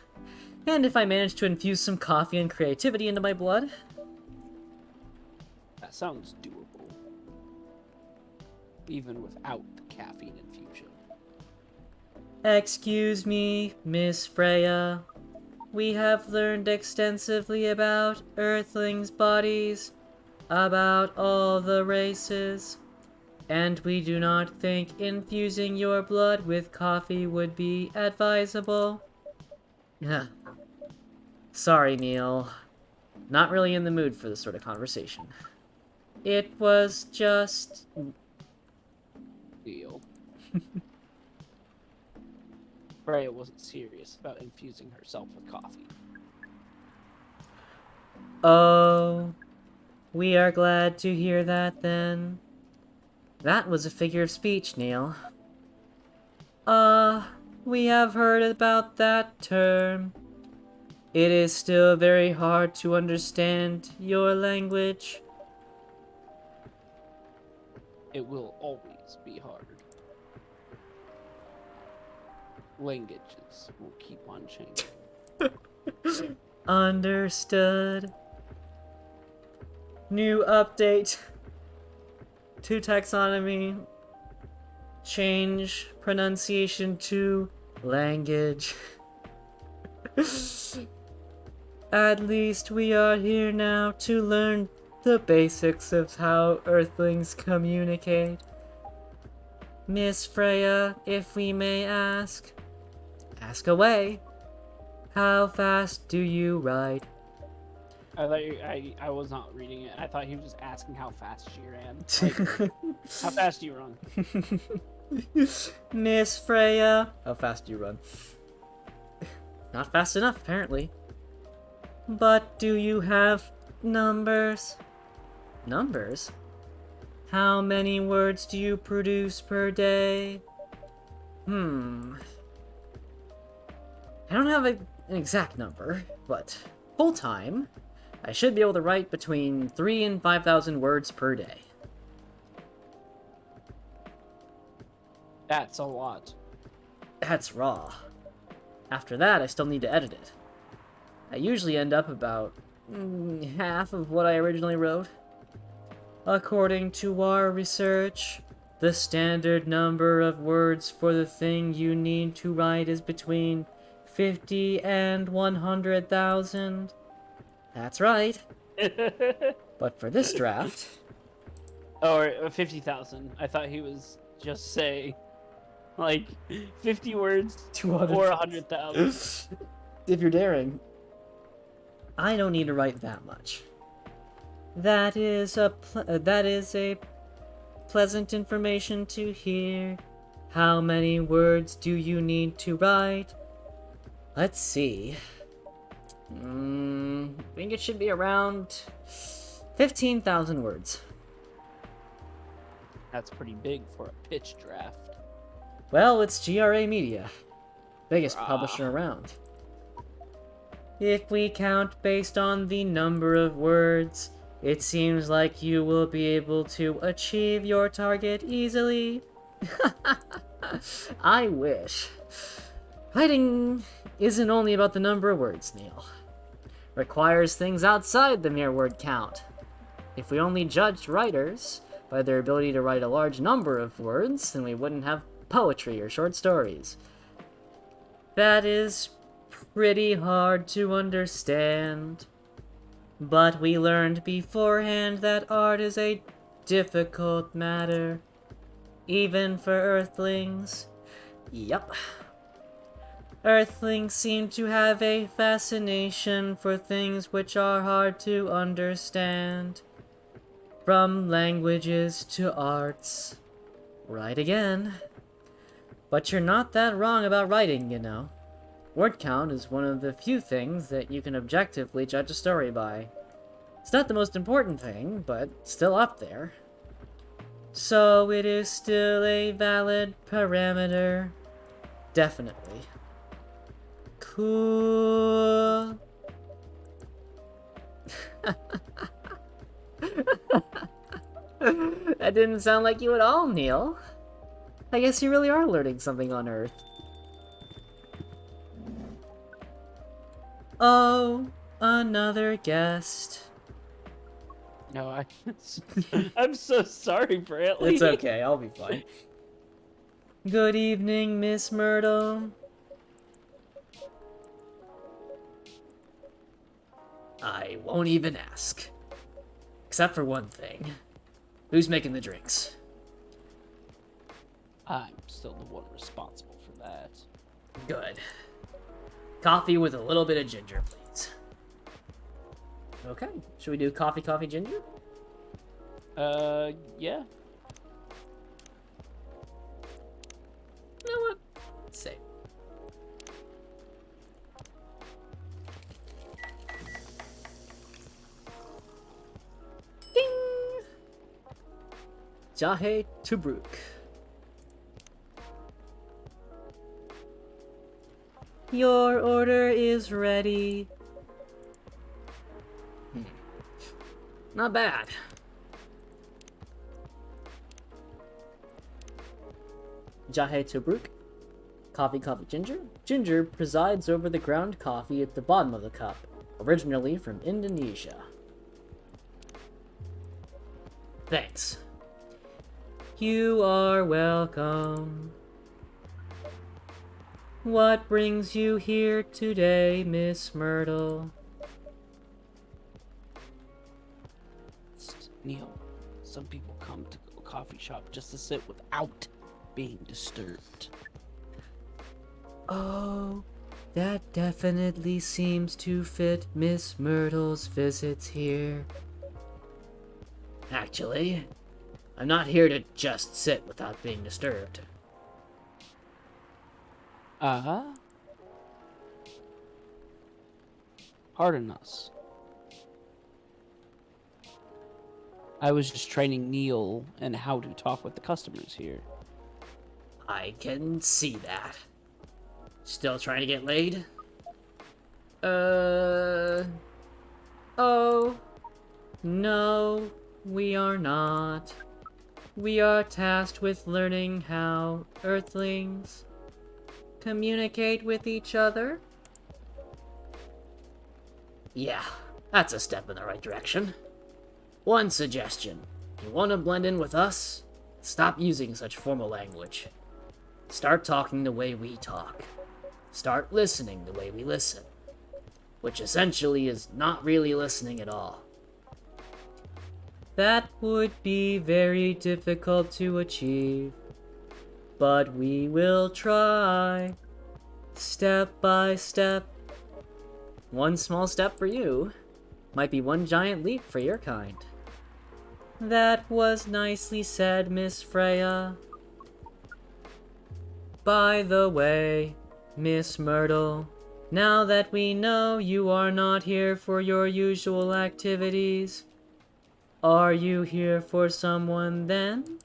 And if I manage to infuse some coffee and creativity into my blood. That sounds doable. Even without the caffeine infusion. Excuse me, Miss Freya. We have learned extensively about Earthlings' bodies, about all the races, and we do not think infusing your blood with coffee would be advisable. Sorry, Neil. Not really in the mood for this sort of conversation. It was just... Deal. Freya wasn't serious about infusing herself with coffee. Oh, we are glad to hear that then. That was a figure of speech, Neil. We have heard about that term. It is still very hard to understand your language. It will always be hard. Languages will keep on changing. Understood. New update to taxonomy. Change pronunciation to language. At least we are here now to learn the basics of how Earthlings communicate. Miss Freya, if we may ask. Ask away. How fast do you write? I thought I was not reading it. I thought he was just asking how fast she ran. Like, how fast do you run? Miss Freya, how fast do you run? Not fast enough, apparently. But do you have numbers? Numbers? How many words do you produce per day? I don't have an exact number, but full-time, I should be able to write between 3,000 and 5,000 words per day. That's a lot. That's raw. After that, I still need to edit it. I usually end up about half of what I originally wrote. According to our research, the standard number of words for the thing you need to write is between 50 and 100,000. That's right. But for this draft... Or 50,000. I thought he was just saying, like, 50 words 200. or 100,000. If you're daring. I don't need to write that much. That is a pleasant information to hear. How many words do you need to write? Let's see. I think it should be around 15,000 words. That's pretty big for a pitch draft. Well, it's GRA Media. Biggest Rah. publisher around. If we count based on the number of words, it seems like you will be able to achieve your target easily. I wish. Writing isn't only about the number of words, Neil. Requires things outside the mere word count. If we only judged writers by their ability to write a large number of words, then we wouldn't have poetry or short stories. That is pretty hard to understand. But we learned beforehand that art is a difficult matter, even for Earthlings. Yep. Earthlings seem to have a fascination for things which are hard to understand. From languages to arts. Right again. But you're not that wrong about writing, you know. Word count is one of the few things that you can objectively judge a story by. It's not the most important thing, but still up there. So it is still a valid parameter. Definitely. Cool. That didn't sound like you at all, Neil. I guess you really are learning something on Earth. Oh, another guest. No, I'm so sorry, Brantley. It's okay, I'll be fine. Good evening, Miss Myrtle. I won't even ask. Except for one thing. Who's making the drinks? I'm still the one responsible for that. Good. Coffee with a little bit of ginger, please. Okay, should we do coffee, ginger? Yeah. You know what? Let's see. Ding! Jahe Tubruk. Your order is ready. Not bad. Jahe Tubruk. Coffee, ginger. Ginger presides over the ground coffee at the bottom of the cup, originally from Indonesia. Thanks. You are welcome. What brings you here today, Miss Myrtle? Neil, some people come to a coffee shop just to sit without being disturbed. Oh, that definitely seems to fit Miss Myrtle's visits here. Actually, I'm not here to just sit without being disturbed. Pardon us. I was just training Neil in how to talk with the customers here. I can see that. Still trying to get laid? Oh. No, we are not. We are tasked with learning how Earthlings communicate with each other. Yeah, that's a step in the right direction. One suggestion. If you want to blend in with us, stop using such formal language. Start talking the way we talk. Start listening the way we listen. Which essentially is not really listening at all. That would be very difficult to achieve. But we will try. Step by step. One small step for you might be one giant leap for your kind. That was nicely said, Miss Freya. By the way, Miss Myrtle, now that we know you are not here for your usual activities, are you here for someone then?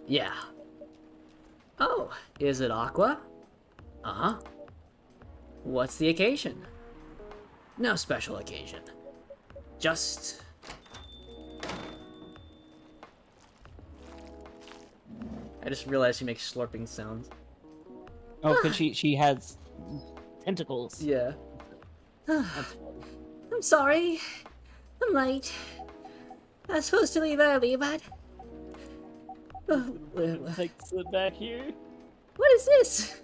Yeah. Oh, is it Aqua? Uh-huh. What's the occasion? No special occasion. Just... I just realized she makes slurping sounds. Oh, because she has tentacles. Yeah. That's funny. I'm sorry. I'm late. I was supposed to leave early, but... Like, sit back here. What is this?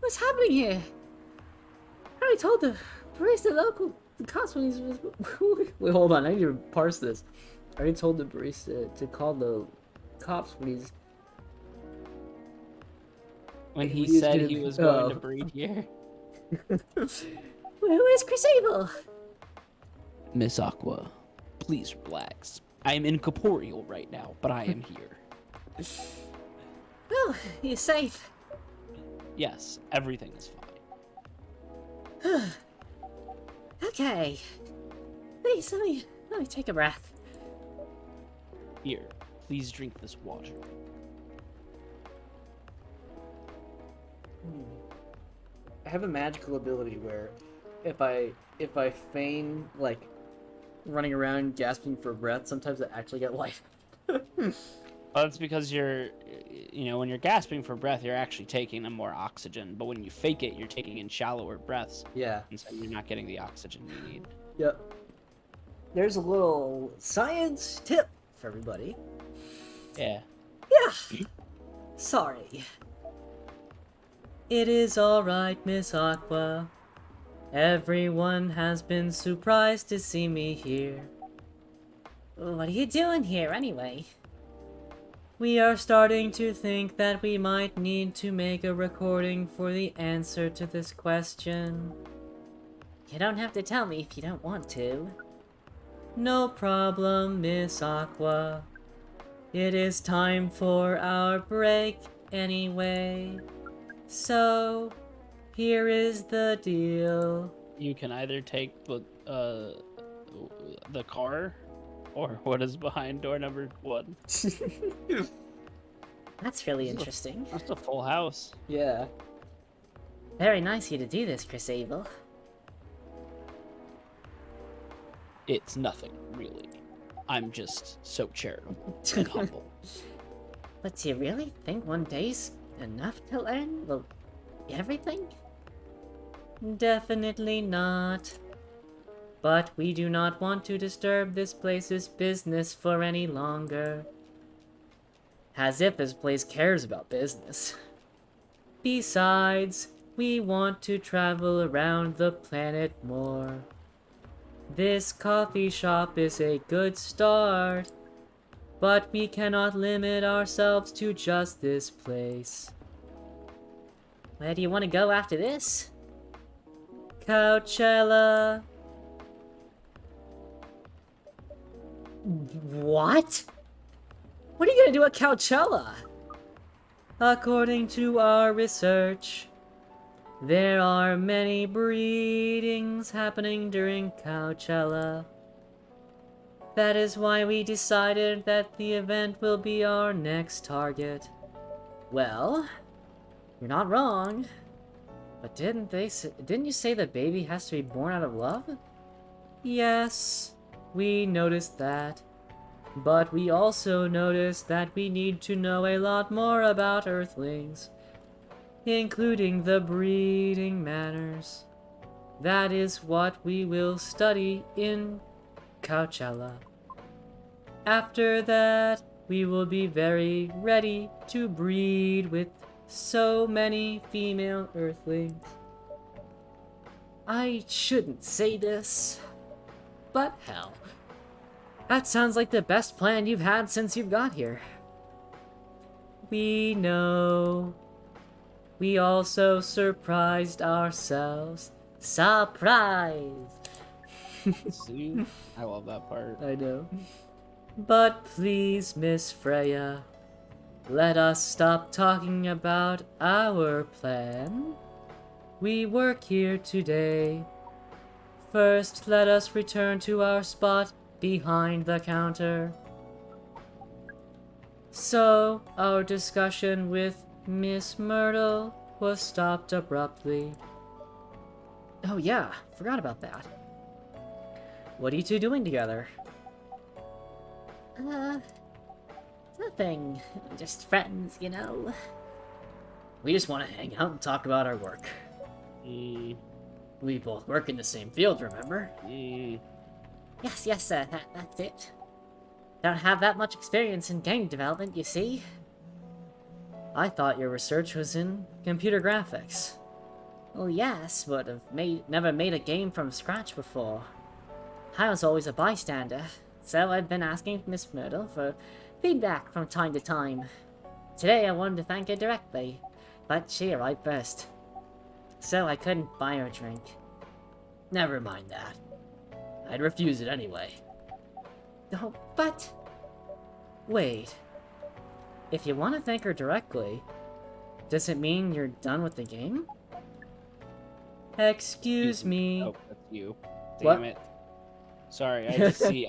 What's happening here? I already told the barista local the cops when he's... Wait, hold on. I need to parse this. I already told the barista to call the cops when he's... when he He's said gonna he be- was going to oh. breed here. Who is Chris Abel? Miss Aqua, please relax. I am incorporeal right now, but I am here. Oh, you're safe. Yes, everything is fine. Okay. Please, let me take a breath. Here, please drink this water. I have a magical ability where if I feign like running around gasping for breath, sometimes I actually get life. Well, that's because when you're gasping for breath, you're actually taking in more oxygen. But when you fake it, you're taking in shallower breaths. Yeah. And so you're not getting the oxygen you need. Yep. There's a little science tip for everybody. Yeah. Yeah. Sorry. It is alright, Miss Aqua. Everyone has been surprised to see me here. What are you doing here, anyway? We are starting to think that we might need to make a recording for the answer to this question. You don't have to tell me if you don't want to. No problem, Miss Aqua. It is time for our break anyway. So, here is the deal. You can either take the car, or what is behind door number 1. That's really interesting. That's a full house. Yeah. Very nice of you to do this, Chris Abel. It's nothing, really. I'm just so charitable and humble. But do you really think one day's enough to learn, well, everything? Definitely not. But we do not want to disturb this place's business for any longer. As if this place cares about business. Besides, we want to travel around the planet more. This coffee shop is a good start, but we cannot limit ourselves to just this place. Where do you want to go after this? Coachella. What? What are you gonna do at Coachella? According to our research, there are many breedings happening during Coachella. That is why we decided that the event will be our next target. Well, you're not wrong. But didn't you say the baby has to be born out of love? Yes, we noticed that. But we also noticed that we need to know a lot more about Earthlings, including the breeding manners. That is what we will study in Coachella. After that, we will be very ready to breed with so many female Earthlings. I shouldn't say this, but hell. That sounds like the best plan you've had since you've got here. We know. We also surprised ourselves. Surprise! See? I love that part. I know. But please, Miss Freya, let us stop talking about our plan. We work here today. First, let us return to our spot behind the counter. So, our discussion with Miss Myrtle was stopped abruptly. Oh yeah, forgot about that. What are you two doing together? Nothing. Just friends, you know. We just want to hang out and talk about our work. We both work in the same field, remember? Yes, sir, that's it. Don't have that much experience in game development, you see. I thought your research was in computer graphics. Well, yes, but I've never made a game from scratch before. I was always a bystander, so I've been asking Miss Myrtle for feedback from time to time. Today I wanted to thank her directly. but she arrived first. So I couldn't buy her a drink. Never mind that. I'd refuse it anyway. Oh, but... Wait. If you want to thank her directly, does it mean you're done with the game? Excuse me. Oh, that's you. What? Damn it. Sorry, I see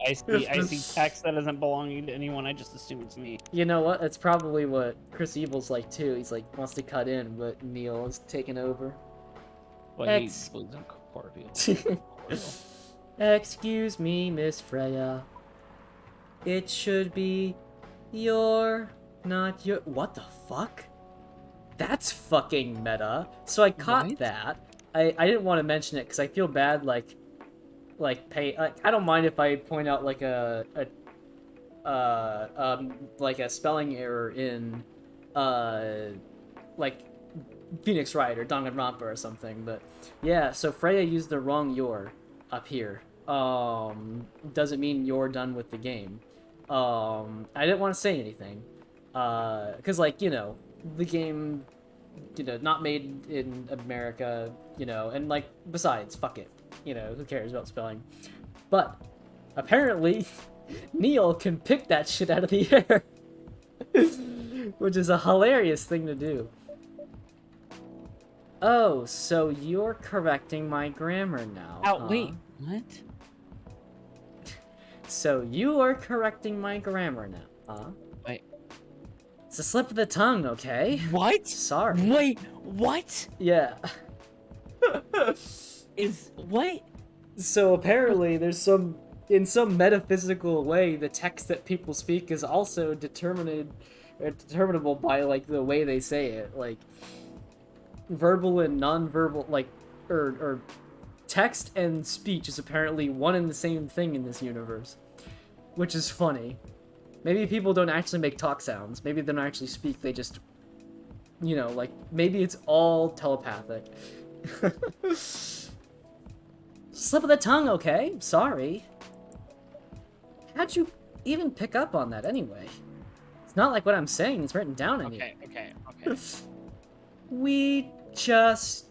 text that isn't belonging to anyone. I just assume it's me. You know what? That's probably what Chris Evil's like too. He's like wants to cut in, but Neil is taking over. Well, he believes in Corfield. Excuse me, Miss Freya. It should be your, not your. What the fuck? That's fucking meta. So I caught What? that. I didn't want to mention it because I feel bad. Like I don't mind if I point out like a spelling error in like Phoenix Wright or Danganronpa or something, but yeah, so Freya used the wrong your up here. Doesn't mean you're done with the game. I didn't want to say anything, because like, you know, the game, you know, not made in America, you know, and like, besides, fuck it, you know, who cares about spelling? But apparently Neil can pick that shit out of the air, which is a hilarious thing to do. Oh, so you're correcting my grammar now. Oh, huh? wait. What? So you are correcting my grammar now, huh? Wait. It's a slip of the tongue, okay? What? Sorry. Wait, what? Yeah. What? So apparently there's in some metaphysical way, the text that people speak is also determinable by like the way they say it. Like verbal and non-verbal, like, or text and speech is apparently one and the same thing in this universe, which is funny. Maybe people don't actually make talk sounds. Maybe they don't actually speak. They just, you know, like, maybe it's all telepathic. Slip of the tongue, okay? Sorry. How'd you even pick up on that anyway? It's not like what I'm saying is written down anywhere. Okay. We just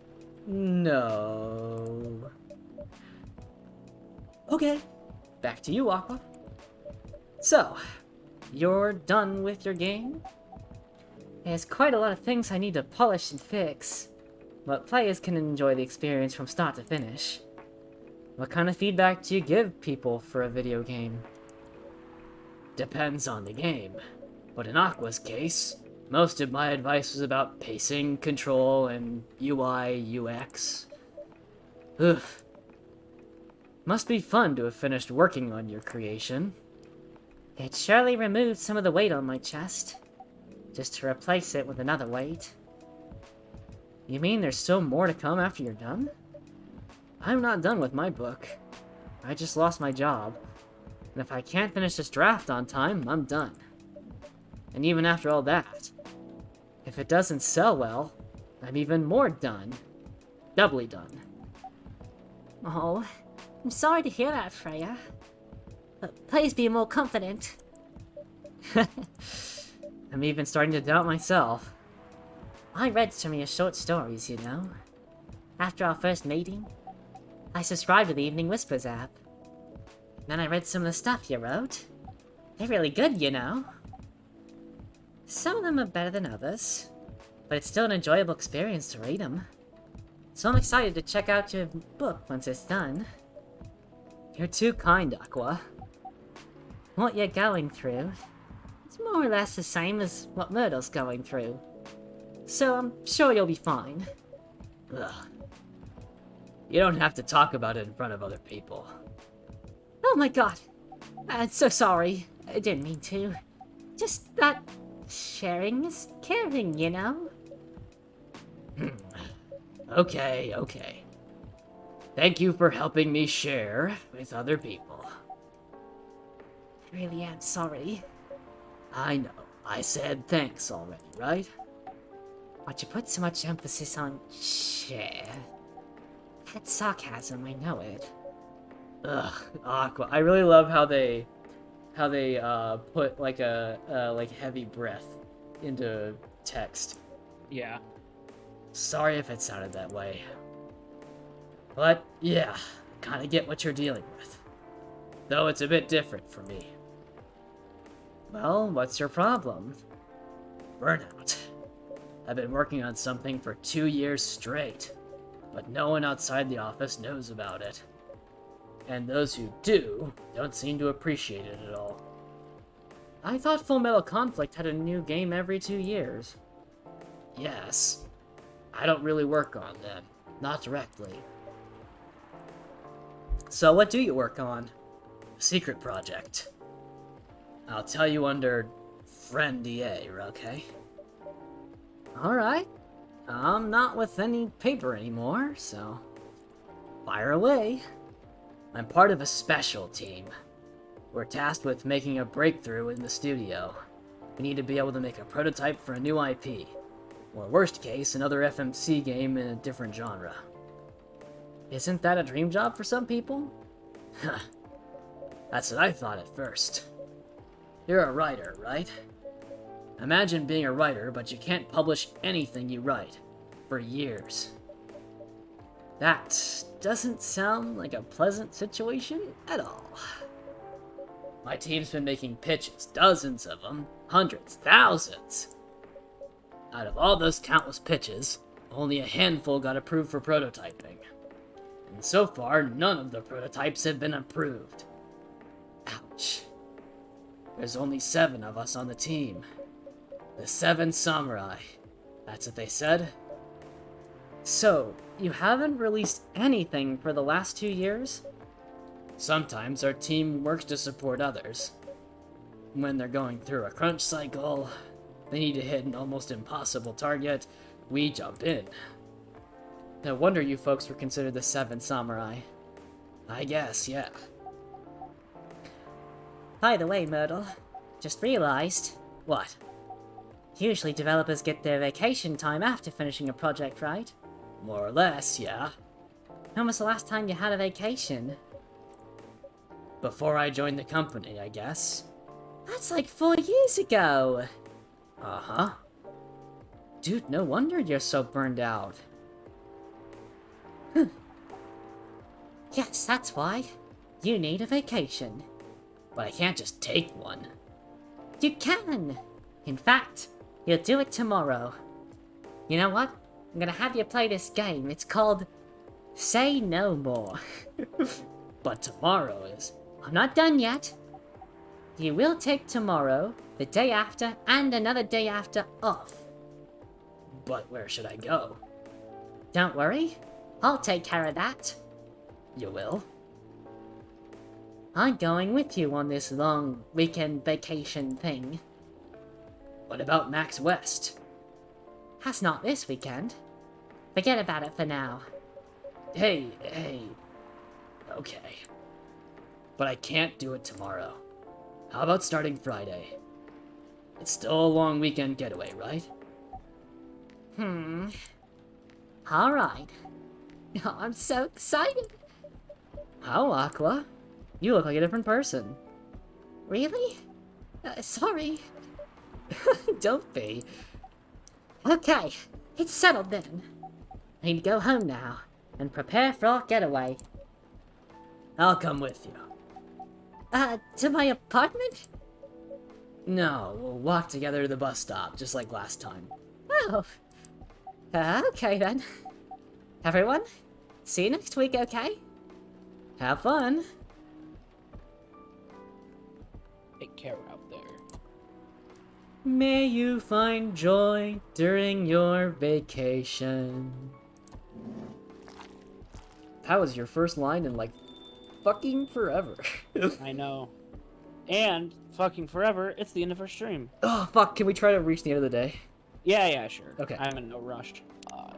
know. Okay, back to you, Aqua. So, you're done with your game? There's quite a lot of things I need to polish and fix, but players can enjoy the experience from start to finish. What kind of feedback do you give people for a video game? Depends on the game, but in Aqua's case, most of my advice was about pacing, control, and UI, UX. Ugh. Must be fun to have finished working on your creation. It surely removed some of the weight on my chest, just to replace it with another weight. You mean there's still more to come after you're done? I'm not done with my book. I just lost my job. And if I can't finish this draft on time, I'm done. And even after all that, if it doesn't sell well, I'm even more done. Doubly done. Oh, I'm sorry to hear that, Freya. But please be more confident. I'm even starting to doubt myself. I read some of your short stories, you know. After our first meeting, I subscribed to the Evening Whispers app. Then I read some of the stuff you wrote. They're really good, you know. Some of them are better than others, but it's still an enjoyable experience to read them. So I'm excited to check out your book once it's done. You're too kind, Aqua. What you're going through is more or less the same as what Myrtle's going through. So I'm sure you'll be fine. Ugh. You don't have to talk about it in front of other people. Oh my god. I'm so sorry. I didn't mean to. Just that sharing is caring, you know? Okay. Thank you for helping me share with other people. I really am sorry. I know. I said thanks already, right? But you put so much emphasis on share. That's sarcasm, I know it. Ugh, Aqua. I really love how they put like a like heavy breath into text. Yeah. Sorry if it sounded that way. But, yeah, kinda get what you're dealing with. Though it's a bit different for me. Well, what's your problem? Burnout. I've been working on something for 2 years straight, but no one outside the office knows about it. And those who do don't seem to appreciate it at all. I thought Full Metal Conflict had a new game every 2 years. Yes. I don't really work on them, not directly. So what do you work on? A secret project. I'll tell you under Friend EA, okay? Alright. I'm not with any paper anymore, so fire away. I'm part of a special team. We're tasked with making a breakthrough in the studio. We need to be able to make a prototype for a new IP. Or worst case, another FMC game in a different genre. Isn't that a dream job for some people? Huh. That's what I thought at first. You're a writer, right? Imagine being a writer, but you can't publish anything you write. For years. That doesn't sound like a pleasant situation at all. My team's been making pitches, dozens of them, hundreds, thousands. Out of all those countless pitches, only a handful got approved for prototyping. And so far, none of the prototypes have been approved. Ouch. There's only 7 of us on the team. The 7 samurai. That's what they said. So, you haven't released anything for the last 2 years? Sometimes our team works to support others. When they're going through a crunch cycle, they need to hit an almost impossible target, we jump in. No wonder you folks were considered the 7 samurai. I guess, yeah. By the way, Myrtle, just realized. What? Usually developers get their vacation time after finishing a project, right? More or less, yeah. When was the last time you had a vacation? Before I joined the company, I guess. That's like 4 years ago! Uh-huh. Dude, no wonder you're so burned out. Yes, that's why. You need a vacation. But I can't just take one. You can! In fact, you'll do it tomorrow. You know what? I'm gonna have you play this game. It's called Say No More. But tomorrow is... I'm not done yet. You will take tomorrow, the day after, and another day after off. But where should I go? Don't worry. I'll take care of that. You will? I'm going with you on this long weekend vacation thing. What about Max West? That's not this weekend. Forget about it for now. Hey. Okay. But I can't do it tomorrow. How about starting Friday? It's still a long weekend getaway, right? Alright. I'm so excited. How, Aqua? You look like a different person. Really? Sorry. Don't be. Okay, it's settled then. I need to go home now and prepare for our getaway. I'll come with you. To my apartment? No, we'll walk together to the bus stop, just like last time. Oh. Okay then. Everyone, see you next week, okay? Have fun. Take care out there. May you find joy during your vacation. That was your first line in like fucking forever. I know. And fucking forever, it's the end of our stream. Oh fuck, can we try to reach the end of the day? Yeah, sure. Okay. I'm in no rush. No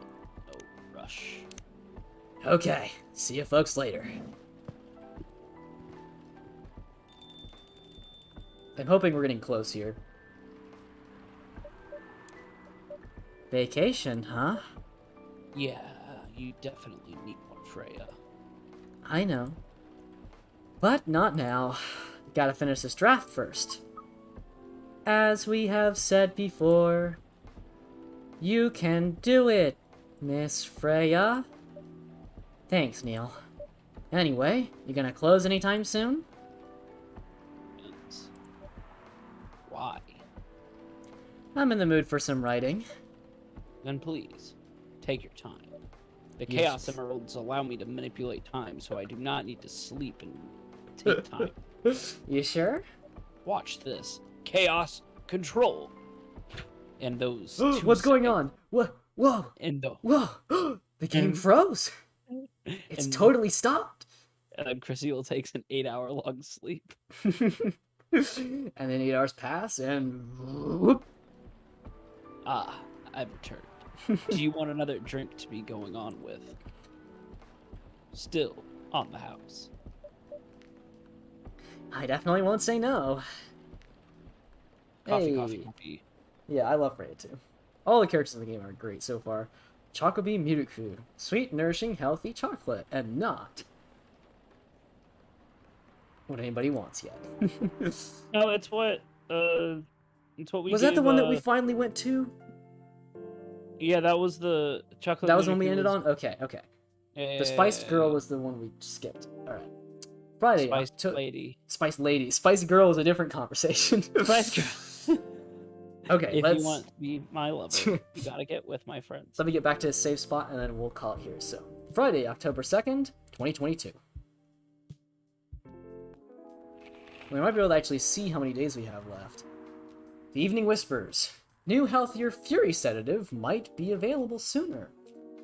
rush. Okay, see you folks later. I'm hoping we're getting close here. Vacation, huh? Yeah, you definitely need one, Freya. I know. But not now. Gotta finish this draft first. As we have said before, you can do it, Miss Freya? Thanks, Neil. Anyway, you gonna close anytime soon? Why? I'm in the mood for some writing. Then please, take your time. The Yes. Chaos Emeralds allow me to manipulate time, so I do not need to sleep and take time. You sure? Watch this. Chaos Control. And those two What's going seconds- on? What? Whoa! And the Whoa! The game And- froze! It's and- totally stopped! And then Chrissy takes an 8-hour-long sleep. And then 8 hours pass, and whoop. Ah, I've returned. Do you want another drink to be going on with? Still on the house. I definitely won't say no. Coffee, Hey. coffee, coffee. Yeah, I love Freya too. All the characters in the game are great so far. Chocobi Miruku. Sweet, nourishing, healthy chocolate, and not what anybody wants yet. No, it's what we Was that the gave, one that we finally went to? Yeah, that was the chocolate. That was the one we Miruku ended was- on? Okay, okay. The Spiced Girl was the one we skipped. Alright. Friday. Spiced Lady. Spiced Lady. Spiced Girl is a different conversation. Spiced Girl. Okay, If let's... you want to be my lover, you gotta get with my friends. Let me get back to a safe spot and then we'll call it here. So, Friday, October 2nd, 2022. We might be able to actually see how many days we have left. The Evening Whispers. New, healthier Fury sedative might be available sooner.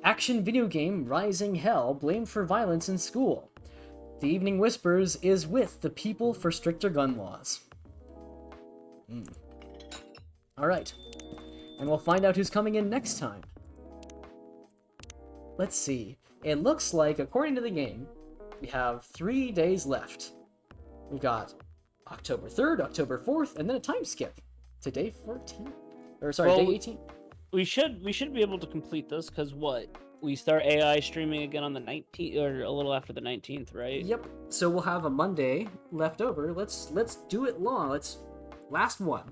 Action video game Rising Hell blamed for violence in school. The Evening Whispers is with the people for stricter gun laws. Alright. And we'll find out who's coming in next time. Let's see. It looks like, according to the game, we have 3 days left. We've got October 3rd, October 4th, and then a time skip to day 14. Or sorry, Well, day 18. We should be able to complete this because we start AI streaming again on the 19th or a little after the 19th, right? Yep. So we'll have a Monday left over. Let's do it long. Let's last one.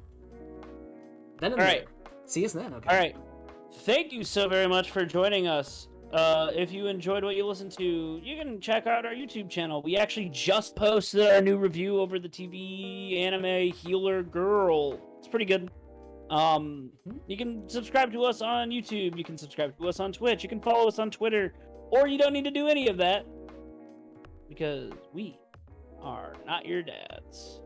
Then All right. See us then. Okay. All right. Thank you so very much for joining us. If you enjoyed what you listened to, you can check out our YouTube channel. We actually just posted our new review over the TV anime Healer Girl. It's pretty good. You can subscribe to us on YouTube. You can subscribe to us on Twitch. You can follow us on Twitter. Or you don't need to do any of that because we are not your dads.